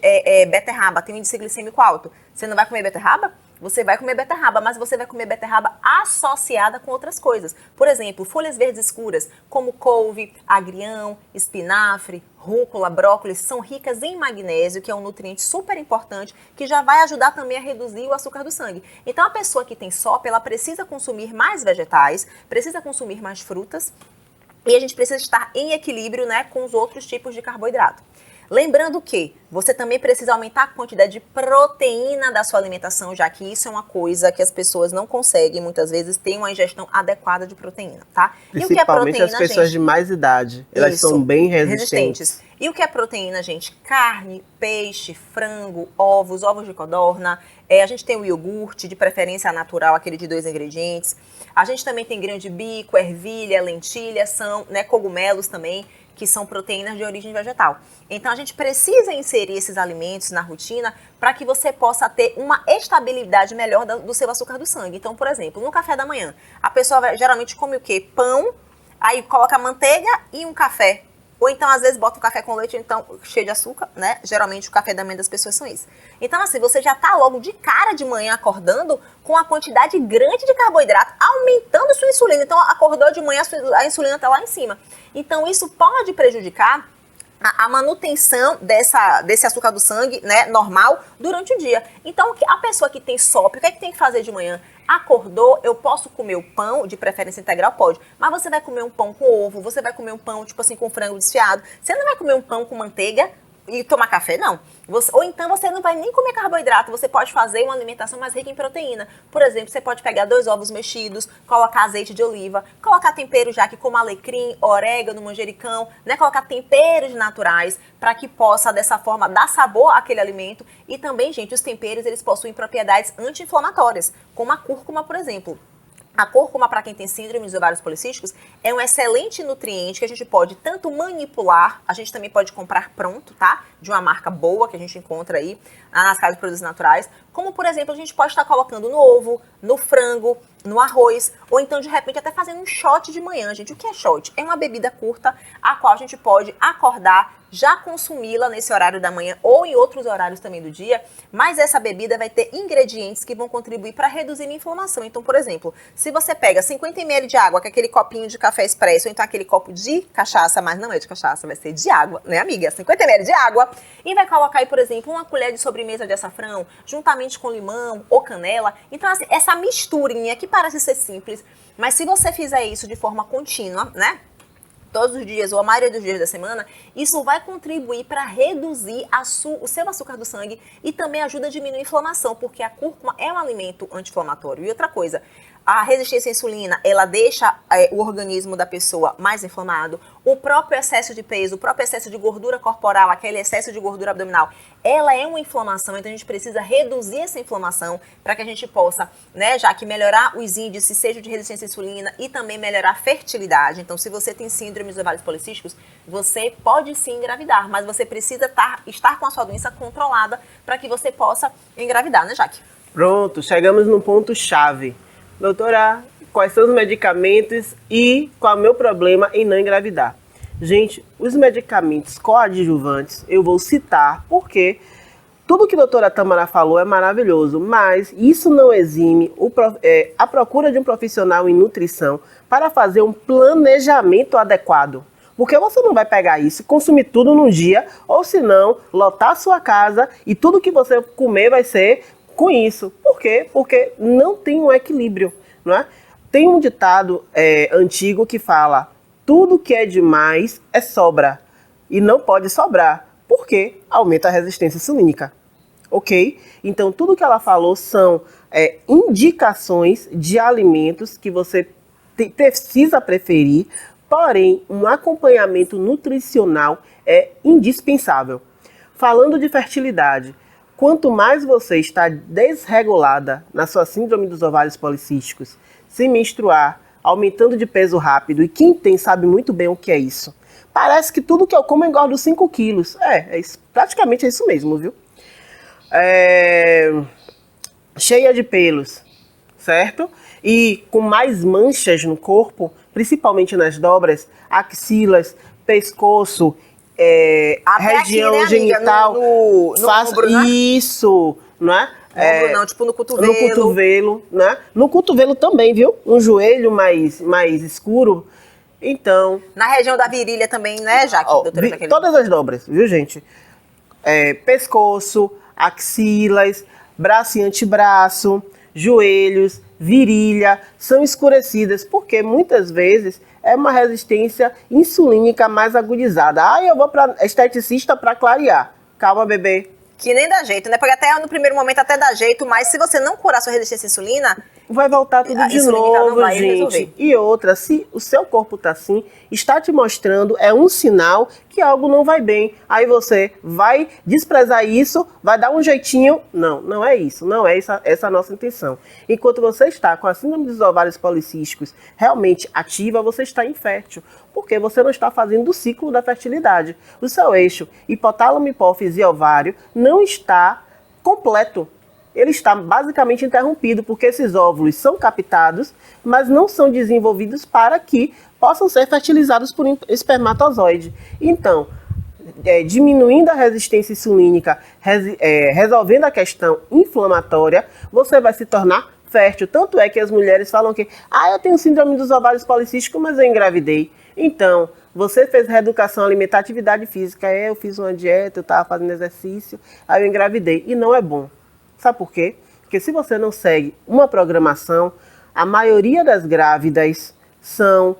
beterraba tem um índice glicêmico alto. Você não vai comer beterraba? Você vai comer beterraba, mas você vai comer beterraba associada com outras coisas. Por exemplo, folhas verdes escuras, como couve, agrião, espinafre, rúcula, brócolis, são ricas em magnésio, que é um nutriente super importante, que já vai ajudar também a reduzir o açúcar do sangue. Então, a pessoa que tem SOP, ela precisa consumir mais vegetais, precisa consumir mais frutas, e a gente precisa estar em equilíbrio, né, com os outros tipos de carboidrato. Lembrando que você também precisa aumentar a quantidade de proteína da sua alimentação, já que isso é uma coisa que as pessoas não conseguem, muitas vezes, ter uma ingestão adequada de proteína, tá? E o que é proteína, as pessoas, gente, de mais idade, elas são bem resistentes. E o que é proteína, gente? Carne, peixe, frango, ovos de codorna, a gente tem o iogurte, de preferência natural, aquele de 2 ingredientes. A gente também tem grão de bico, ervilha, lentilha, são, né, cogumelos também, que são proteínas de origem vegetal. Então, a gente precisa inserir esses alimentos na rotina para que você possa ter uma estabilidade melhor do seu açúcar do sangue. Então, por exemplo, no café da manhã, a pessoa geralmente come o quê? Pão, aí coloca manteiga e um café. Ou então, às vezes, bota um café com leite, então, cheio de açúcar, né? Geralmente, o café da manhã das pessoas são isso. Então, assim, você já tá logo de cara de manhã acordando com a quantidade grande de carboidrato, aumentando sua insulina. Então, acordou de manhã, a insulina tá lá em cima. Então, isso pode prejudicar a manutenção desse açúcar do sangue, né, normal, durante o dia. Então, a pessoa que tem SOP, o que é que tem que fazer de manhã? Acordou, eu posso comer o pão, de preferência integral, pode. Mas você vai comer um pão com ovo, você vai comer um pão, tipo assim, com frango desfiado. Você não vai comer um pão com manteiga e tomar café, não. Ou então você não vai nem comer carboidrato, você pode fazer uma alimentação mais rica em proteína. Por exemplo, você pode pegar 2 ovos mexidos, colocar azeite de oliva, colocar tempero já que como alecrim, orégano, manjericão, né? Colocar temperos naturais para que possa, dessa forma, dar sabor àquele alimento. E também, gente, os temperos, eles possuem propriedades anti-inflamatórias, como a cúrcuma, por exemplo. A cúrcuma, para quem tem síndrome de ovários policísticos, é um excelente nutriente que a gente pode tanto manipular, a gente também pode comprar pronto, tá? De uma marca boa que a gente encontra aí nas casas de produtos naturais. Como, por exemplo, a gente pode estar colocando no ovo, no frango, no arroz, ou então, de repente, até fazendo um shot de manhã, gente. O que é shot? É uma bebida curta, a qual a gente pode acordar, já consumi-la nesse horário da manhã ou em outros horários também do dia, mas essa bebida vai ter ingredientes que vão contribuir para reduzir a inflamação. Então, por exemplo, se você pega 50 ml de água, que é aquele copinho de café expresso, ou então aquele copo de cachaça, mas não é de cachaça, vai ser de água, né, amiga? 50 ml de água, e vai colocar aí, por exemplo, uma colher de sobremesa de açafrão, juntamente com limão ou canela. Então, assim, essa misturinha que parece ser simples, mas se você fizer isso de forma contínua, né? Todos os dias ou a maioria dos dias da semana, isso vai contribuir para reduzir o seu açúcar do sangue e também ajuda a diminuir a inflamação, porque a cúrcuma é um alimento anti-inflamatório. E outra coisa, a resistência à insulina, ela deixa o organismo da pessoa mais inflamado. O próprio excesso de peso, o próprio excesso de gordura corporal, aquele excesso de gordura abdominal, ela é uma inflamação, então a gente precisa reduzir essa inflamação para que a gente possa, né, já que melhorar os índices, seja de resistência à insulina e também melhorar a fertilidade. Então, se você tem síndrome dos ovários policísticos, você pode sim engravidar, mas você precisa estar com a sua doença controlada para que você possa engravidar, né, Jaque? Pronto, chegamos no ponto-chave. Doutora, quais são os medicamentos e qual é o meu problema em não engravidar? Gente, os medicamentos coadjuvantes eu vou citar porque tudo que a doutora Tamara falou é maravilhoso, mas isso não exime a procura de um profissional em nutrição para fazer um planejamento adequado. Porque você não vai pegar isso e consumir tudo num dia, ou se não, lotar a sua casa e tudo que você comer vai ser com isso. Por quê? Porque não tem um equilíbrio, não é? Tem um ditado antigo que fala: tudo que é demais é sobra. E não pode sobrar. Por quê? Aumenta a resistência insulínica. Ok? Então, tudo que ela falou são indicações de alimentos que você precisa preferir, porém, um acompanhamento nutricional é indispensável. Falando de fertilidade, quanto mais você está desregulada na sua síndrome dos ovários policísticos, sem menstruar, aumentando de peso rápido, e quem tem sabe muito bem o que é isso. Parece que tudo que eu como eu engordo 5 quilos. Praticamente é isso mesmo, viu? Cheia de pelos, certo? E com mais manchas no corpo, principalmente nas dobras, axilas, pescoço, região aqui, né, genital. no ombro, né? Isso, não é? No ombro não, tipo no cotovelo. No cotovelo, né? No cotovelo também, viu? Um joelho mais escuro. Então... Na região da virilha também, né, Jaque? Doutora Jaqueline? Todas as dobras, viu, gente? Pescoço, axilas, braço e antebraço, joelhos, virilha, são escurecidas, porque muitas vezes é uma resistência insulínica mais agudizada. Eu vou para esteticista para clarear. Calma, bebê. Que nem dá jeito, né? Porque até no primeiro momento até dá jeito, mas se você não curar sua resistência à insulina, vai voltar tudo de novo, gente. Resolver. E outra, se o seu corpo tá assim, está te mostrando, é um sinal que algo não vai bem. Aí você vai desprezar isso, vai dar um jeitinho. Não, não é isso. Não é essa a nossa intenção. Enquanto você está com a síndrome dos ovários policísticos realmente ativa, você está infértil. Porque você não está fazendo o ciclo da fertilidade. O seu eixo hipotálamo, hipófise e ovário não está completo. Ele está basicamente interrompido, porque esses óvulos são captados, mas não são desenvolvidos para que possam ser fertilizados por espermatozoide. Então, diminuindo a resistência insulínica, resolvendo a questão inflamatória, você vai se tornar fértil. Tanto é que as mulheres falam que, eu tenho síndrome dos ovários policísticos, mas eu engravidei. Então, você fez reeducação alimentar, atividade física, eu fiz uma dieta, eu estava fazendo exercício, aí eu engravidei. E não é bom. Sabe por quê? Porque se você não segue uma programação, a maioria das grávidas são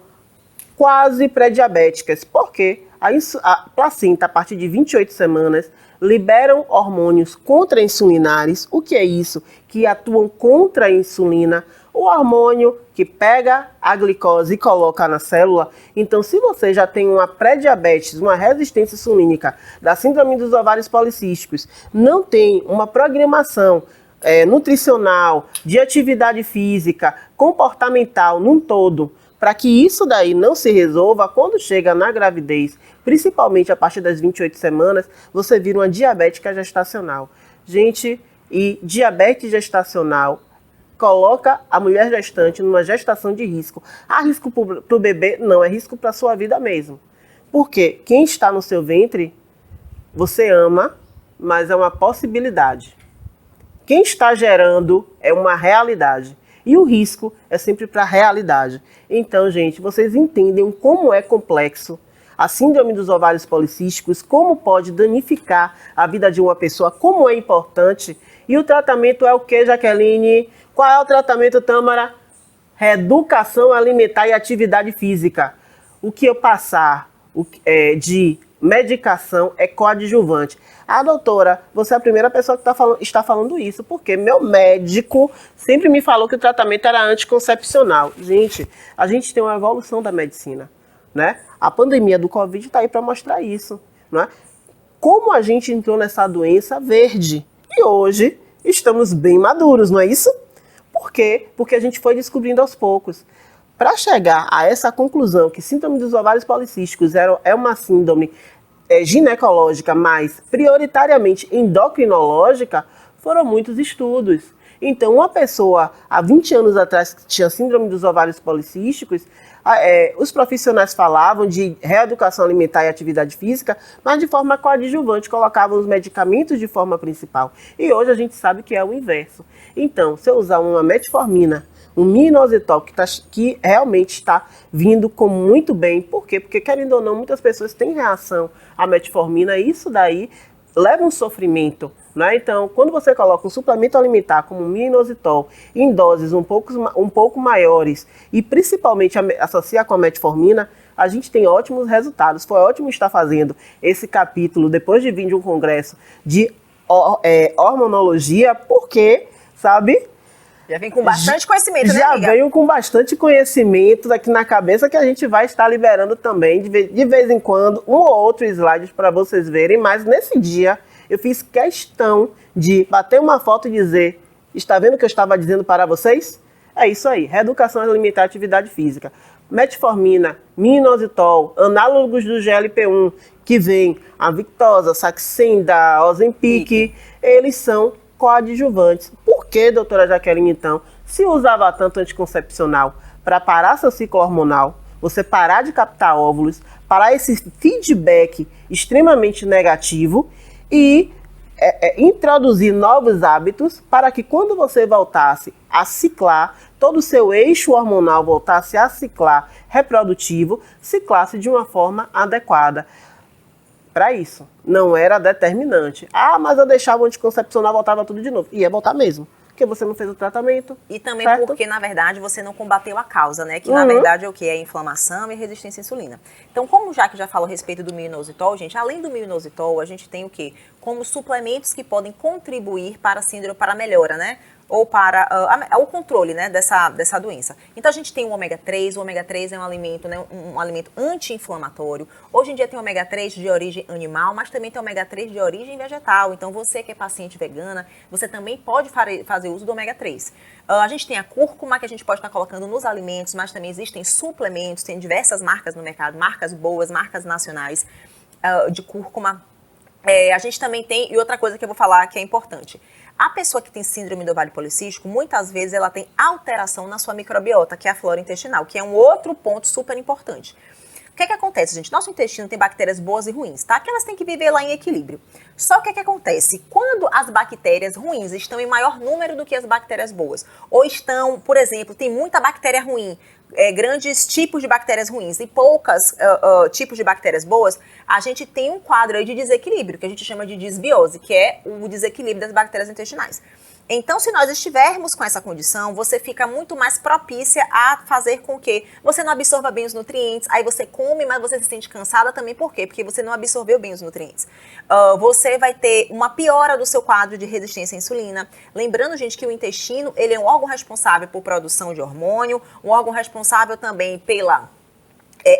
quase pré-diabéticas. Porque a placenta, a partir de 28 semanas, liberam hormônios contra-insulinares. O que é isso? Que atuam contra a insulina. O hormônio que pega a glicose e coloca na célula. Então, se você já tem uma pré-diabetes, uma resistência insulínica da síndrome dos ovários policísticos, não tem uma programação nutricional, de atividade física, comportamental, num todo, para que isso daí não se resolva, quando chega na gravidez, principalmente a partir das 28 semanas, você vira uma diabética gestacional. Gente, e diabetes gestacional coloca a mulher gestante numa gestação de risco. Há risco para o bebê? Não, é risco para a sua vida mesmo. Porque quem está no seu ventre, você ama, mas é uma possibilidade. Quem está gerando é uma realidade. E o risco é sempre para a realidade. Então, gente, vocês entendem como é complexo a síndrome dos ovários policísticos, como pode danificar a vida de uma pessoa, como é importante. E o tratamento é o que, Jaqueline? Qual é o tratamento, Tâmara? Reeducação alimentar e atividade física. O que eu passar de medicação é coadjuvante. Doutora, você é a primeira pessoa que está falando isso, porque meu médico sempre me falou que o tratamento era anticoncepcional. Gente, a gente tem uma evolução da medicina, né? A pandemia do Covid está aí para mostrar isso, né? Como a gente entrou nessa doença verde. E hoje estamos bem maduros, não é isso? Por quê? Porque a gente foi descobrindo aos poucos. Para chegar a essa conclusão que síndrome dos ovários policísticos é uma síndrome ginecológica, mas prioritariamente endocrinológica, foram muitos estudos. Então, uma pessoa há 20 anos atrás que tinha síndrome dos ovários policísticos, os profissionais falavam de reeducação alimentar e atividade física, mas de forma coadjuvante, colocavam os medicamentos de forma principal. E hoje a gente sabe que é o inverso. Então, se eu usar uma metformina, um minoxidil que realmente está vindo com muito bem. Por quê? Porque, querendo ou não, muitas pessoas têm reação à metformina e isso daí leva um sofrimento, né? Então, quando você coloca um suplemento alimentar como o minoxidil em doses um pouco maiores e principalmente associa com a metformina, a gente tem ótimos resultados. Foi ótimo estar fazendo esse capítulo depois de vir de um congresso de hormonologia, porque, sabe... Já vem com bastante conhecimento, né, já amiga? venho com bastante conhecimento aqui na cabeça que a gente vai estar liberando também, de vez em quando, um ou outro slide para vocês verem. Mas nesse dia, eu fiz questão de bater uma foto e dizer: está vendo o que eu estava dizendo para vocês? É isso aí, reeducação alimentar e atividade física. Metformina, minoxidil, análogos do GLP-1, que vem a Victoza, Saxenda, Ozempic, eles são coadjuvantes. Por que, doutora Jaqueline, então, se usava tanto anticoncepcional para parar seu ciclo hormonal, você parar de captar óvulos, parar esse feedback extremamente negativo e introduzir novos hábitos para que quando você voltasse a ciclar, todo o seu eixo hormonal voltasse a ciclar reprodutivo, ciclasse de uma forma adequada. Para isso, não era determinante. Ah, mas eu deixava o anticoncepcional, voltava tudo de novo. Ia voltar mesmo, porque você não fez o tratamento. E também certo? porque, na verdade, você não combateu a causa, né? Que, na verdade, é o que? É a inflamação e resistência à insulina. Então, como o Jaque já falou a respeito do minoxidil, gente, além do minoxidil, a gente tem o quê? Como suplementos que podem contribuir para a síndrome, para a melhora, né? Ou para o controle, né, dessa doença. Então, a gente tem o ômega 3. O ômega 3 é um alimento, né, um alimento anti-inflamatório. Hoje em dia tem o ômega 3 de origem animal, mas também tem o ômega 3 de origem vegetal. Então, você que é paciente vegana, você também pode fazer uso do ômega 3. A gente tem a cúrcuma, que a gente pode estar colocando nos alimentos, mas também existem suplementos, tem diversas marcas no mercado, marcas boas, marcas nacionais de cúrcuma. A gente também tem, e outra coisa que eu vou falar que é importante, a pessoa que tem síndrome do ovário policístico, muitas vezes ela tem alteração na sua microbiota, que é a flora intestinal, que é um outro ponto super importante. O que é que acontece, gente? Nosso intestino tem bactérias boas e ruins, tá? Que elas têm que viver lá em equilíbrio. Só que o que é que acontece? Quando as bactérias ruins estão em maior número do que as bactérias boas, ou estão, por exemplo, tem muita bactéria ruim, grandes tipos de bactérias ruins e poucos tipos de bactérias boas, a gente tem um quadro aí de desequilíbrio, que a gente chama de disbiose, que é o desequilíbrio das bactérias intestinais. Então, se nós estivermos com essa condição, você fica muito mais propícia a fazer com que você não absorva bem os nutrientes, aí você come, mas você se sente cansada também, por quê? Porque você não absorveu bem os nutrientes. Você vai ter uma piora do seu quadro de resistência à insulina. Lembrando, gente, que o intestino, ele é um órgão responsável por produção de hormônio, um órgão responsável também pela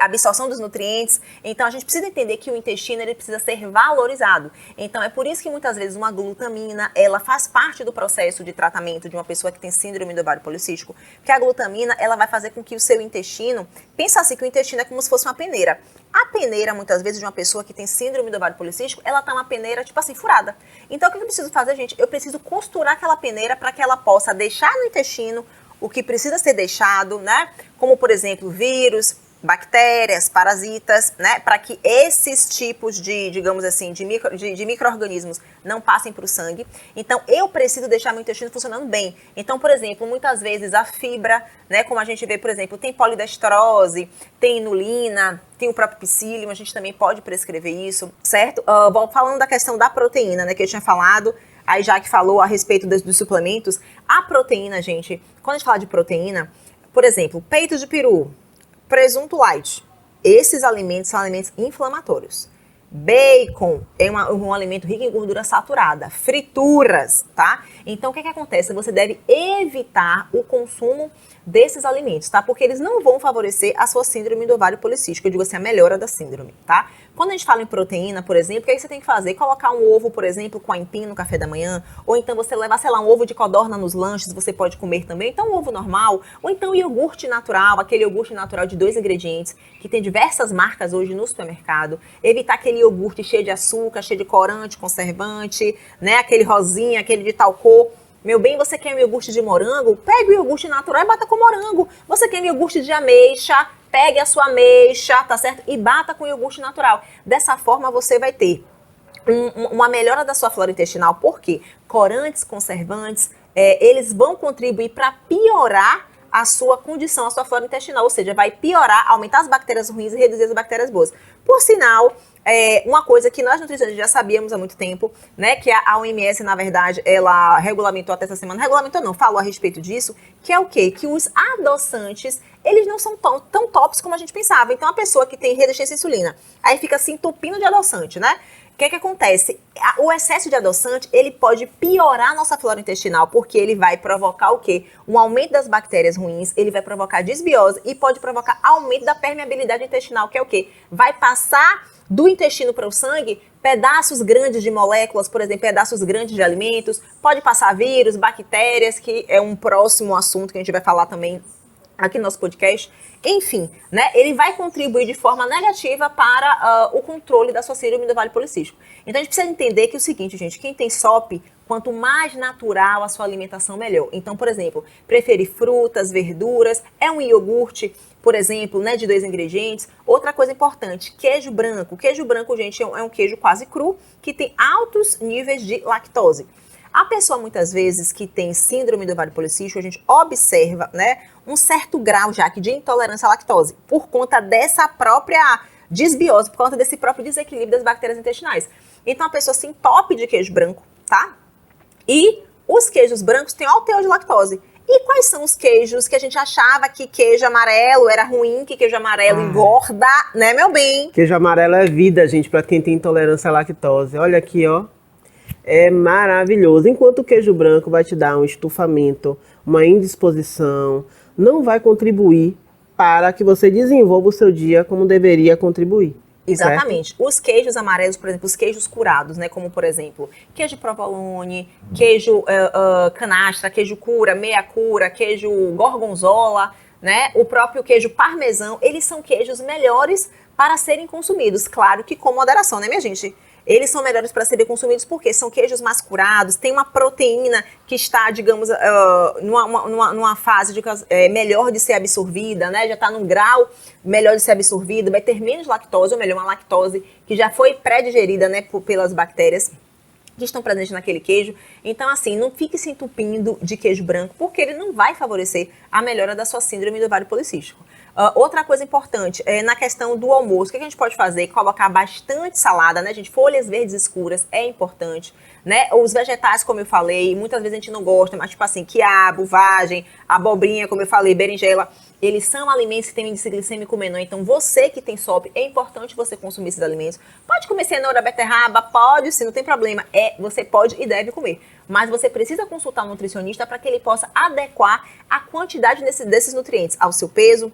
absorção dos nutrientes. Então, a gente precisa entender que o intestino, ele precisa ser valorizado. Então, é por isso que muitas vezes uma glutamina, ela faz parte do processo de tratamento de uma pessoa que tem síndrome do ovário policístico, porque a glutamina, ela vai fazer com que o seu intestino, pensa assim, que o intestino é como se fosse uma peneira. A peneira, muitas vezes, de uma pessoa que tem síndrome do ovário policístico, ela tá uma peneira, tipo assim, furada. Então, o que eu preciso fazer, gente? Eu preciso costurar aquela peneira para que ela possa deixar no intestino o que precisa ser deixado, né? Como, por exemplo, vírus, bactérias, parasitas, né, para que esses tipos de, digamos assim, de micro-organismos não passem para o sangue. Então, eu preciso deixar meu intestino funcionando bem. Então, por exemplo, muitas vezes a fibra, né, como a gente vê, por exemplo, tem polidesterose, tem inulina, tem o próprio psyllium, a gente também pode prescrever isso, certo? Falando da questão da proteína, né, que eu tinha falado, aí já que falou a respeito dos suplementos, a proteína, gente, quando a gente fala de proteína, por exemplo, peito de peru, presunto light, esses alimentos são alimentos inflamatórios. Bacon é um alimento rico em gordura saturada. Frituras, tá? Então, o que acontece? Você deve evitar o consumo desses alimentos, tá? Porque eles não vão favorecer a sua síndrome do ovário policístico, eu digo assim, a melhora da síndrome, tá? Quando a gente fala em proteína, por exemplo, o que você tem que fazer? Colocar um ovo, por exemplo, com aipim no café da manhã, ou então você levar, sei lá, um ovo de codorna nos lanches, você pode comer também, então um ovo normal, ou então iogurte natural, aquele iogurte natural de 2 ingredientes, que tem diversas marcas hoje no supermercado, evitar aquele iogurte cheio de açúcar, cheio de corante, conservante, né, aquele rosinha, aquele de tal cor. Meu bem, você quer um iogurte de morango? Pegue o iogurte natural e bata com morango. Você quer um iogurte de ameixa? Pegue a sua ameixa, tá certo? E bata com iogurte natural. Dessa forma, você vai ter uma melhora da sua flora intestinal. Por quê? Corantes, conservantes, eles vão contribuir para piorar a sua condição, a sua flora intestinal, ou seja, vai piorar, aumentar as bactérias ruins e reduzir as bactérias boas. Por sinal, uma coisa que nós nutricionistas já sabíamos há muito tempo, né, que a OMS, na verdade, ela regulamentou até essa semana, regulamentou não, falou a respeito disso, que é o quê? Que os adoçantes, eles não são tão tops como a gente pensava. Então, a pessoa que tem resistência à insulina, aí fica se entupindo de adoçante, né? O que acontece? O excesso de adoçante, ele pode piorar a nossa flora intestinal, porque ele vai provocar o quê? Um aumento das bactérias ruins, ele vai provocar desbiose e pode provocar aumento da permeabilidade intestinal, que é o quê? Vai passar do intestino para o sangue pedaços grandes de moléculas, por exemplo, pedaços grandes de alimentos, pode passar vírus, bactérias, que é um próximo assunto que a gente vai falar também aqui no nosso podcast. Enfim, né, ele vai contribuir de forma negativa para o controle da sua síndrome do ovário policístico. Então a gente precisa entender que é o seguinte, gente, quem tem SOP, quanto mais natural a sua alimentação, melhor. Então, por exemplo, preferir frutas, verduras, um iogurte, por exemplo, né, de 2 ingredientes. Outra coisa importante, queijo branco. Queijo branco, gente, é um queijo quase cru, que tem altos níveis de lactose. A pessoa, muitas vezes, que tem síndrome do ovário policístico, a gente observa, né, um certo grau já de intolerância à lactose, por conta dessa própria desbiose, por conta desse próprio desequilíbrio das bactérias intestinais. Então, a pessoa se entope de queijo branco, tá? E os queijos brancos têm alto teor de lactose. E quais são os queijos que a gente achava que queijo amarelo era ruim, que queijo amarelo engorda, né, meu bem? Queijo amarelo é vida, gente, para quem tem intolerância à lactose. Olha aqui, ó. É maravilhoso. Enquanto o queijo branco vai te dar um estufamento, uma indisposição, não vai contribuir para que você desenvolva o seu dia como deveria contribuir. Exatamente. Certo? Os queijos amarelos, por exemplo, os queijos curados, né? Como, por exemplo, queijo provolone, queijo canastra, queijo cura, meia cura, queijo gorgonzola, né? O próprio queijo parmesão, eles são queijos melhores para serem consumidos. Claro que com moderação, né, minha gente? Eles são melhores para serem consumidos porque são queijos mais curados, tem uma proteína que está, digamos, numa fase melhor de ser absorvida, né? Já está num grau melhor de ser absorvido, vai ter menos lactose, ou melhor, uma lactose que já foi pré-digerida, né, pelas bactérias que estão presentes naquele queijo. Então, assim, não fique se entupindo de queijo branco, porque ele não vai favorecer a melhora da sua síndrome do ovário policístico. Outra coisa importante, na questão do almoço, o que a gente pode fazer? Colocar bastante salada, né, gente? Folhas verdes escuras é importante, né? Os vegetais, como eu falei, muitas vezes a gente não gosta, mas tipo assim, quiabo, vagem, abobrinha, como eu falei, berinjela, eles são alimentos que têm índice glicêmico menor. Então, você que tem SOP, é importante você consumir esses alimentos. Pode comer cenoura, beterraba, pode sim, não tem problema. Você pode e deve comer. Mas você precisa consultar um nutricionista para que ele possa adequar a quantidade desses nutrientes ao seu peso,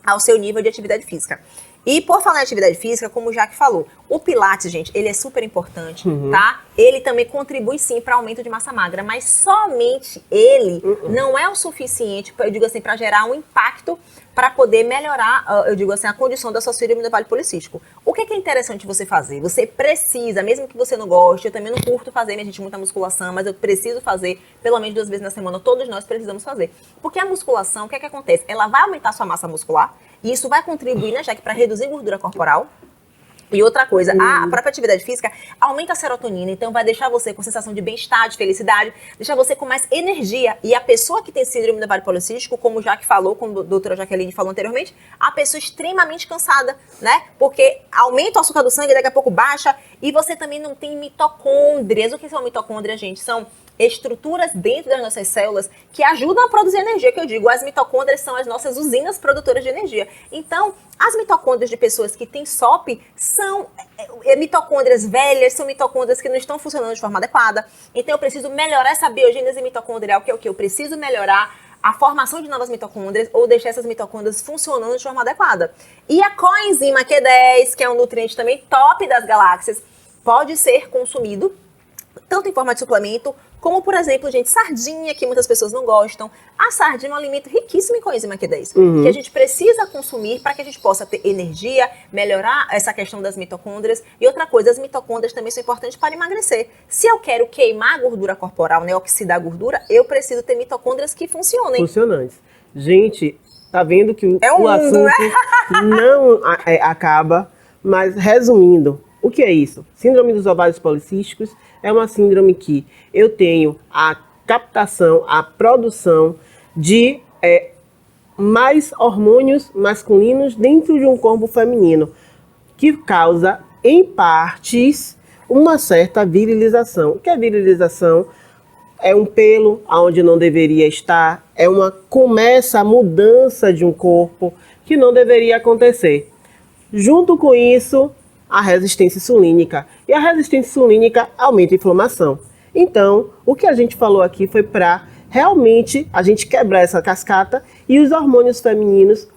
ao seu nível de atividade física. E por falar em atividade física, como o Jaque falou, o Pilates, gente, ele é super importante, tá? Ele também contribui sim para aumento de massa magra, mas somente ele não é o suficiente, eu digo assim, para gerar um impacto para poder melhorar, eu digo assim, a condição da sua síndrome do ovário policístico. O que é interessante você fazer? Você precisa, mesmo que você não goste, eu também não curto fazer, minha gente, muita musculação, mas eu preciso fazer pelo menos 2 vezes na semana, todos nós precisamos fazer. Porque a musculação, o que é que acontece? Ela vai aumentar a sua massa muscular, e isso vai contribuir, né, Jaque, para reduzir gordura corporal. E outra coisa, a própria atividade física aumenta a serotonina, então vai deixar você com sensação de bem-estar, de felicidade, deixar você com mais energia. E a pessoa que tem síndrome do ovário policístico, como o Jaque falou, como a doutora Jaqueline falou anteriormente, a pessoa extremamente cansada, né? Porque aumenta o açúcar do sangue, daqui a pouco baixa, e você também não tem mitocôndrias. O que são mitocôndrias, gente? São estruturas dentro das nossas células que ajudam a produzir energia, que eu digo, as mitocôndrias são as nossas usinas produtoras de energia. Então, as mitocôndrias de pessoas que têm SOP são mitocôndrias velhas, são mitocôndrias que não estão funcionando de forma adequada. Então, eu preciso melhorar essa biogênese mitocondrial, que é o que? Eu preciso melhorar a formação de novas mitocôndrias ou deixar essas mitocôndrias funcionando de forma adequada. E a coenzima Q10, que é um nutriente também top das galáxias, pode ser consumido tanto em forma de suplemento, como, por exemplo, gente, sardinha, que muitas pessoas não gostam. A sardinha é um alimento riquíssimo em coenzima Q10, que a gente precisa consumir para que a gente possa ter energia, melhorar essa questão das mitocôndrias. E outra coisa, as mitocôndrias também são importantes para emagrecer. Se eu quero queimar a gordura corporal, né, oxidar a gordura, eu preciso ter mitocôndrias que funcionem. Funcionantes. Gente, tá vendo que é um o assunto mundo, né? não acaba, mas resumindo, o que é isso? Síndrome dos ovários policísticos é uma síndrome que eu tenho a captação, a produção de mais hormônios masculinos dentro de um corpo feminino, que causa, em partes, uma certa virilização. O que é virilização? É um pelo onde não deveria estar, começa a mudança de um corpo que não deveria acontecer. Junto com isso, a resistência insulínica. E a resistência insulínica aumenta a inflamação. Então, o que a gente falou aqui foi para realmente a gente quebrar essa cascata e os hormônios femininos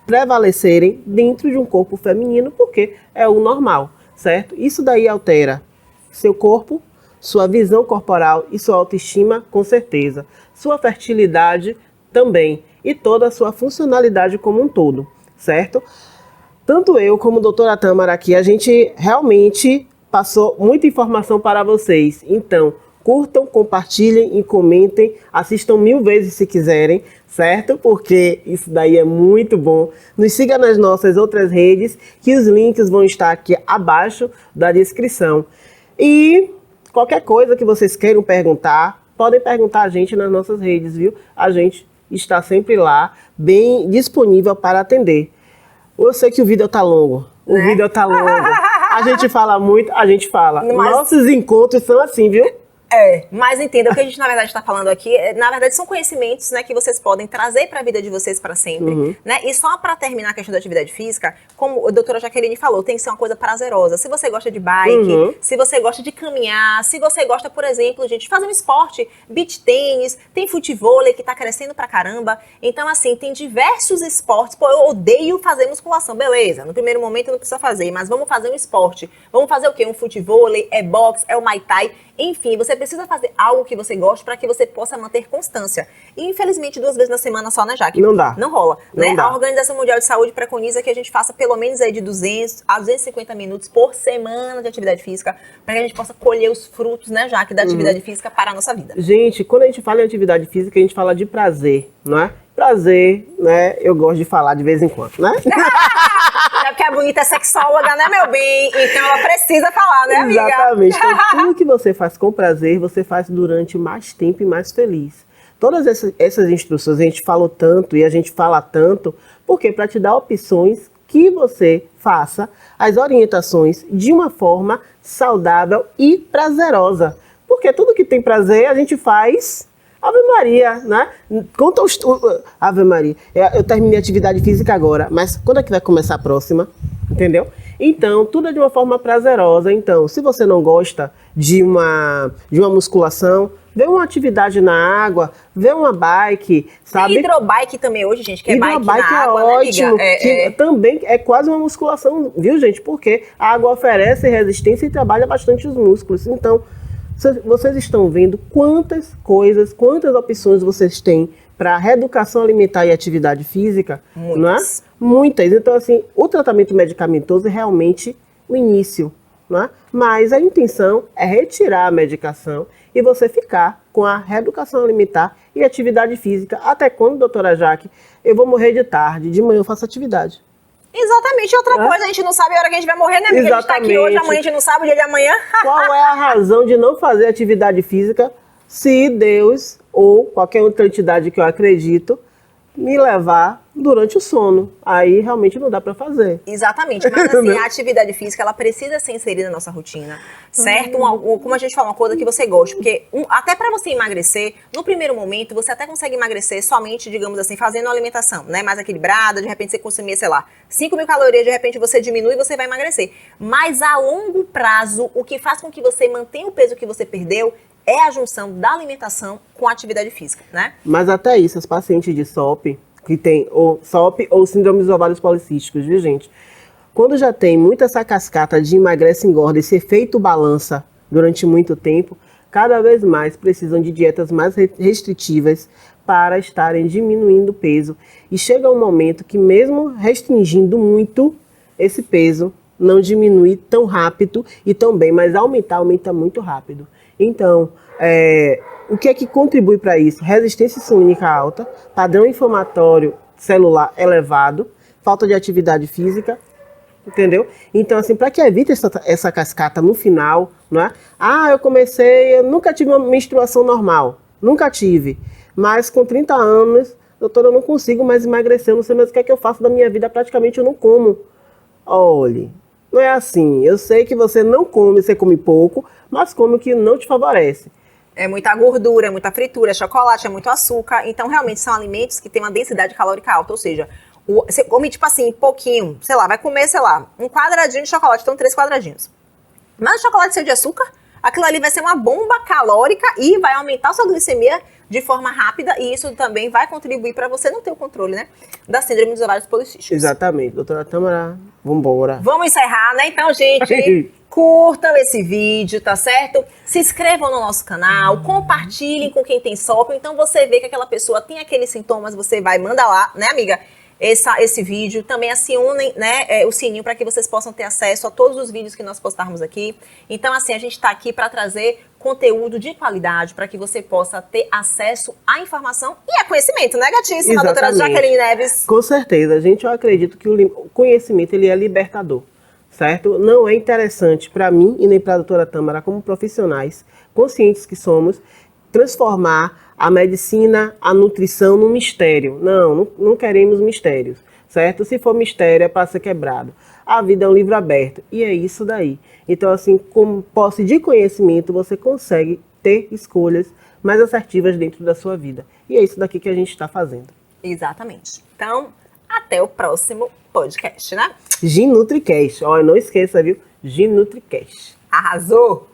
prevalecerem dentro de um corpo feminino, porque é o normal, certo? Isso daí altera seu corpo, sua visão corporal e sua autoestima, com certeza. Sua fertilidade também. E toda a sua funcionalidade como um todo, certo? Tanto eu como a doutora Tâmara aqui, a gente realmente passou muita informação para vocês. Então, curtam, compartilhem e comentem. Assistam 1000 vezes se quiserem, certo? Porque isso daí é muito bom. Nos siga nas nossas outras redes, que os links vão estar aqui abaixo da descrição. E qualquer coisa que vocês queiram perguntar, podem perguntar a gente nas nossas redes, viu? A gente está sempre lá, bem disponível para atender. Eu sei que o vídeo tá longo. O vídeo tá longo. A gente fala muito, a gente fala. Mas nossos encontros são assim, viu? Mas entenda, o que a gente na verdade está falando aqui, na verdade são conhecimentos, né, que vocês podem trazer para a vida de vocês para sempre, né? E só para terminar a questão da atividade física, como a doutora Jaqueline falou, tem que ser uma coisa prazerosa. Se você gosta de bike, se você gosta de caminhar, se você gosta, por exemplo, gente, de fazer um esporte, beach tênis, tem futevôlei que tá crescendo pra caramba. Então, assim, tem diversos esportes. Pô, eu odeio fazer musculação, beleza. No primeiro momento não precisa fazer, mas vamos fazer um esporte. Vamos fazer o quê? Um futevôlei, é boxe, é o Muay Thai. Enfim, você precisa fazer algo que você goste para que você possa manter constância. E, infelizmente, 2 vezes na semana só, né, Jaque? Não dá. Não rola, não né? Dá. A Organização Mundial de Saúde preconiza que a gente faça pelo menos aí de 200 a 250 minutos por semana de atividade física, para que a gente possa colher os frutos, né, Jaque, da atividade física para a nossa vida. Gente, quando a gente fala em atividade física, a gente fala de prazer, não é? Prazer, né? Eu gosto de falar de vez em quando, né? É porque a bonita é sexóloga, né, meu bem? Então ela precisa falar, né, amiga? Exatamente. Então, tudo que você faz com prazer, você faz durante mais tempo e mais feliz. Todas essas instruções a gente falou tanto e a gente fala tanto, porque para te dar opções que você faça as orientações de uma forma saudável e prazerosa. Porque tudo que tem prazer a gente faz... Ave Maria, né? Conta Ave Maria. Eu terminei a atividade física agora, mas quando é que vai começar a próxima? Entendeu? Então, tudo é de uma forma prazerosa. Então, se você não gosta de uma musculação, vê uma atividade na água, vê uma bike, sabe? Tem hidrobike também hoje, gente, que é bike Hidrobike na água, é ótimo, né, que também é quase uma musculação, viu, gente? Porque a água oferece resistência e trabalha bastante os músculos. Então, vocês estão vendo quantas coisas, quantas opções vocês têm para reeducação alimentar e atividade física? Muitas. Não é? Muitas. Então, assim, o tratamento medicamentoso é realmente o início, não é? Mas a intenção é retirar a medicação e você ficar com a reeducação alimentar e atividade física. Até quando, doutora Jaque? Eu vou morrer de tarde, de manhã eu faço atividade. Exatamente, outra coisa, a gente não sabe a hora que a gente vai morrer, né? Porque a gente tá aqui hoje, amanhã a gente não sabe o dia de amanhã. Qual é a razão de não fazer atividade física se Deus ou qualquer outra entidade que eu acredito me levar durante o sono? Aí realmente não dá pra fazer. Exatamente, mas assim, a atividade física, ela precisa ser inserida na nossa rotina, certo? Como a gente fala, uma coisa que você gosta, porque até pra você emagrecer, no primeiro momento, você até consegue emagrecer somente, digamos assim, fazendo uma alimentação, né, mais equilibrada, de repente você consumir, sei lá, 5.000 calorias, de repente você diminui e você vai emagrecer. Mas a longo prazo, o que faz com que você mantenha o peso que você perdeu é a junção da alimentação com a atividade física, né? Mas até isso, as pacientes de SOP, que tem ou SOP ou síndrome dos ovários policísticos, viu, gente? Quando já tem muita essa cascata de emagrece e engorda, esse efeito balança durante muito tempo, cada vez mais precisam de dietas mais restritivas para estarem diminuindo o peso. E chega um momento que mesmo restringindo muito, esse peso não diminui tão rápido e tão bem, mas aumenta muito rápido. Então, o que é que contribui para isso? Resistência insulínica alta, padrão inflamatório celular elevado, falta de atividade física, entendeu? Então, assim, para que evite essa cascata no final, não é? Eu nunca tive uma menstruação normal, nunca tive, mas com 30 anos Doutora, eu não consigo mais emagrecer, eu não sei mais o que é que eu faço da minha vida, praticamente eu não como. Olhe, não é assim. Eu sei que você não come, você come pouco, mas come o que não te favorece. É muita gordura, é muita fritura, é chocolate, é muito açúcar. Então, realmente, são alimentos que têm uma densidade calórica alta. Ou seja, você come, tipo assim, pouquinho. Sei lá, vai comer, sei lá, um quadradinho de chocolate. Então, 3 quadradinhos. Mas o chocolate cheio de açúcar, aquilo ali vai ser uma bomba calórica e vai aumentar a sua glicemia de forma rápida. E isso também vai contribuir para você não ter o controle, né? Da síndrome dos ovários policísticos. Exatamente. Doutora Tâmara, vambora. Vamos encerrar, né? Então, gente, curtam esse vídeo, tá certo? Se inscrevam no nosso canal, compartilhem com quem tem SOP. Então, você vê que aquela pessoa tem aqueles sintomas, você vai, manda lá, né, amiga? Esse vídeo. Também acionem, né, o sininho para que vocês possam ter acesso a todos os vídeos que nós postarmos aqui. Então, assim, a gente está aqui para trazer conteúdo de qualidade para que você possa ter acesso à informação e a conhecimento, né, gatíssima, doutora Jaqueline Neves? Com certeza, gente, eu acredito que o conhecimento ele é libertador, certo? Não é interessante para mim e nem para a doutora Tâmara, como profissionais conscientes que somos, transformar a medicina, a nutrição num mistério. Não queremos mistérios, certo? Se for mistério é para ser quebrado. A vida é um livro aberto e é isso daí. Então, assim, com posse de conhecimento, você consegue ter escolhas mais assertivas dentro da sua vida. E é isso daqui que a gente está fazendo. Exatamente. Então, até o próximo podcast, né? GNutriCast. Olha, não esqueça, viu? GNutriCast. Arrasou!